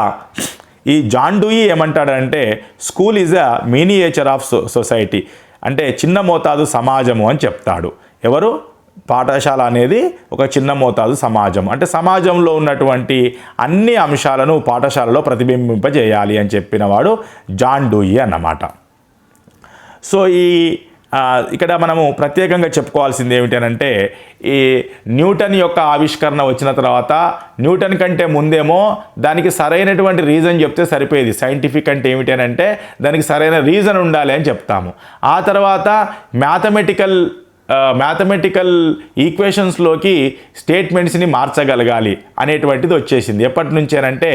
ఈ జాన్ డూయి ఏమంటాడంటే school is a miniature of society, అంటే చిన్న మోతాదు సమాజము అని చెప్తాడు. ఎవరు? పాఠశాల అనేది ఒక చిన్న మోతాదు సమాజం, అంటే సమాజంలో ఉన్నటువంటి అన్ని అంశాలను పాఠశాలలో ప్రతిబింబింపజేయాలి అని చెప్పినవాడు జాన్ డూయి అన్నమాట. సో ఇక్కడ మనము ప్రత్యేకంగా చెప్పుకోవాల్సింది ఏమిటనంటే ఈ న్యూటన్ యొక్క ఆవిష్కరణ వచ్చిన తర్వాత న్యూటన్ కంటే ముందేమో దానికి సరైనటువంటి రీజన్ చెప్తే సరిపోయేది. సైంటిఫిక్ అంటే ఏమిటనంటే దానికి సరైన రీజన్ ఉండాలి అని చెప్తాము. ఆ తర్వాత మ్యాథమెటికల్ ఈక్వేషన్స్లోకి స్టేట్మెంట్స్ని మార్చగలగాలి అనేటువంటిది వచ్చేసింది. ఎప్పటి నుంచేనంటే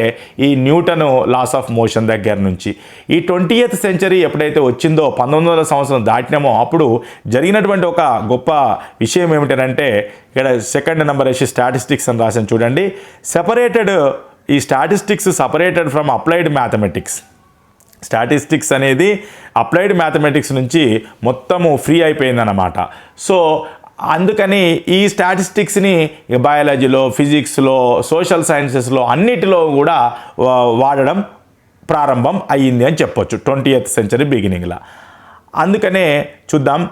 ఈ న్యూటన్ లాస్ ఆఫ్ మోషన్ దగ్గర నుంచి. ఈ 20th సెంచరీ ఎప్పుడైతే వచ్చిందో 1900 సంవత్సరం దాటినామో అప్పుడు జరిగినటువంటి ఒక గొప్ప విషయం ఏమిటంటే ఇక్కడ సెకండ్ నెంబర్ వేసి స్టాటిస్టిక్స్ అని రాసాను చూడండి. సెపరేటెడ్ ఈ statistics separated from applied mathematics. Statistics అనేది అప్లైడ్ మ్యాథమెటిక్స్ నుంచి మొత్తము ఫ్రీ అయిపోయిందన్నమాట. సో అందుకని ఈ స్టాటిస్టిక్స్ని బయాలజీలో, ఫిజిక్స్లో, సోషల్ సైన్సెస్లో అన్నిటిలో కూడా వాడడం ప్రారంభం అయ్యింది అని చెప్పొచ్చు 20th century బిగినింగ్లో. అందుకనే చూద్దాం.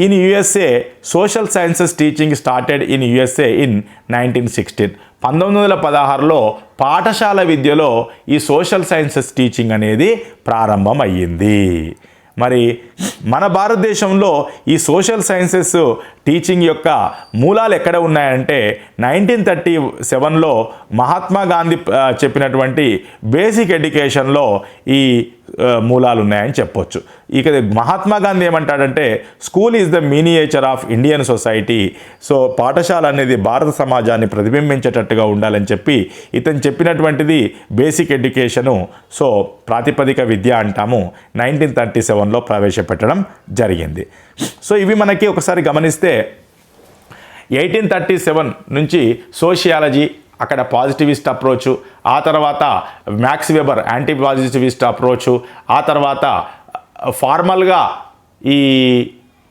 In USA social sciences teaching started in USA in 1916. 1916లో పాఠశాల విద్యలో ఈ సోషల్ సైన్సెస్ టీచింగ్ అనేది ప్రారంభం అయ్యింది. మరి మన భారతదేశంలో ఈ సోషల్ సైన్సెస్ టీచింగ్ యొక్క మూలాలు ఎక్కడ ఉన్నాయంటే 1937లో మహాత్మా గాంధీ చెప్పినటువంటి బేసిక్ ఎడ్యుకేషన్లో ఈ మూలాలు ఉన్నాయని చెప్పొచ్చు. ఇక మహాత్మా గాంధీ ఏమంటాడంటే school is the miniature of Indian society. So పాఠశాల అనేది భారత సమాజాన్ని ప్రతిబింబించేటట్టుగా ఉండాలని చెప్పి ఇతను చెప్పినటువంటిది బేసిక్ ఎడ్యుకేషను. సో ప్రాతిపదిక విద్య అంటాము 1937లో ప్రవేశపెట్టడం జరిగింది. సో ఇవి మనకి ఒకసారి గమనిస్తే 1837 నుంచి సోషియాలజీ, అక్కడ పాజిటివిస్ట్ అప్రోచ్, ఆ తర్వాత max weber anti positivist approach, ఆ తర్వాత ఫార్మల్గా ఈ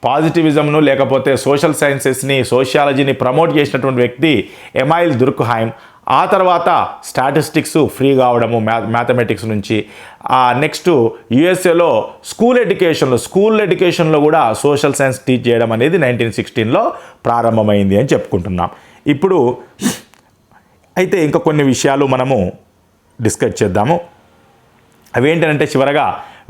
పాజిటివిజంను లేకపోతే సోషల్ సైన్సెస్ని, సోషియాలజీని ప్రమోట్ చేసినటువంటి వ్యక్తి ఎమైల్ దుర్క్హైమ్. ఆ తర్వాత స్టాటిస్టిక్స్ ఫ్రీ కావడము మ్యాథమెటిక్స్ నుంచి. నెక్స్ట్ యుఎస్ఏలో స్కూల్ ఎడ్యుకేషన్లో కూడా సోషల్ సైన్స్ టీచ్ చేయడం అనేది 1916లో ప్రారంభమైంది అని చెప్పుకుంటున్నాం. ఇప్పుడు అయితే ఇంకా కొన్ని విషయాలు మనము డిస్కస్ చేద్దాము. అవేంటంటే చివరగా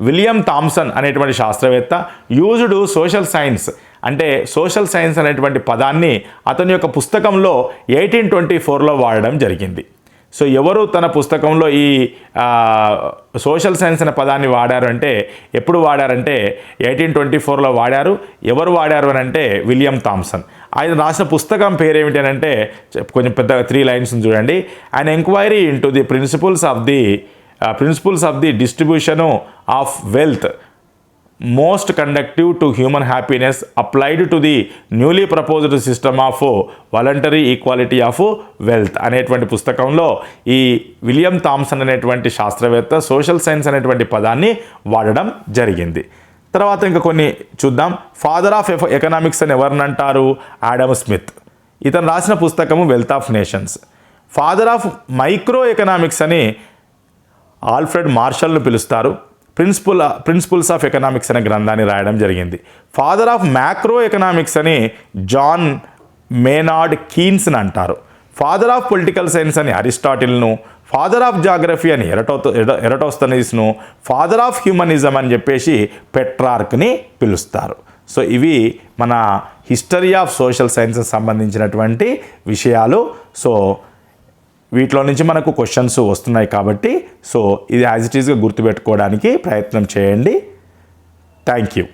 విలియం థామ్సన్ అనేటువంటి శాస్త్రవేత్త యూజ్డ్ సోషల్ సైన్స్, అంటే సోషల్ సైన్స్ అనేటువంటి పదాన్ని అతని యొక్క పుస్తకంలో 1824లో వాడడం జరిగింది. సో ఎవరు తన పుస్తకంలో ఈ సోషల్ సైన్స్ అనే పదాన్ని వాడారు అంటే, ఎప్పుడు వాడారంటే 1824లో వాడారు. ఎవరు వాడారు అని అంటే విలియం థామ్సన్. ఆయన రాసిన పుస్తకం పేరు ఏమిటి అని అంటే కొంచెం పెద్ద 3 lines చూడండి. An enquiry into the principles of the distribution of wealth most conductive to human happiness applied to the newly proposed system of voluntary equality of wealth అనేటువంటి పుస్తకంలో ఈ విలియం థామ్సన్ అనేటువంటి శాస్త్రవేత్త సోషల్ సైన్స్ అనేటువంటి పదాన్ని వాడడం జరిగింది. తర్వాత ఇంకా కొన్ని చూద్దాం. ఫాదర్ ఆఫ్ ఎకనామిక్స్ అని ఎవరిని అంటారు? Adam Smith. ఇతను రాసిన పుస్తకము wealth of nations. Father of micro economics అని ఆల్ఫ్రెడ్ మార్షల్ను పిలుస్తారు. ప్రిన్సిపల్స్ ఆఫ్ ఎకనామిక్స్ అనే గ్రంథాన్ని రాయడం జరిగింది. ఫాదర్ ఆఫ్ మ్యాక్రో ఎకనామిక్స్ అని జాన్ మేనార్డ్ కీన్స్ని అంటారు. ఫాదర్ ఆఫ్ పొలిటికల్ సైన్స్ అని అరిస్టాటిల్ను, ఫాదర్ ఆఫ్ జాగ్రఫీ అని ఎరటోస్తనీస్ను, ఫాదర్ ఆఫ్ హ్యూమనిజం అని చెప్పేసి పెట్రార్క్ని పిలుస్తారు. సో ఇవి మన హిస్టరీ ఆఫ్ సోషల్ సైన్సెస్ సంబంధించినటువంటి విషయాలు. సో వీటిలో నుంచి మనకు క్వశ్చన్స్ వస్తున్నాయి కాబట్టి సో ఇది యాజ్ ఇట్ ఈస్గా గుర్తుపెట్టుకోవడానికి ప్రయత్నం చేయండి. Thank you.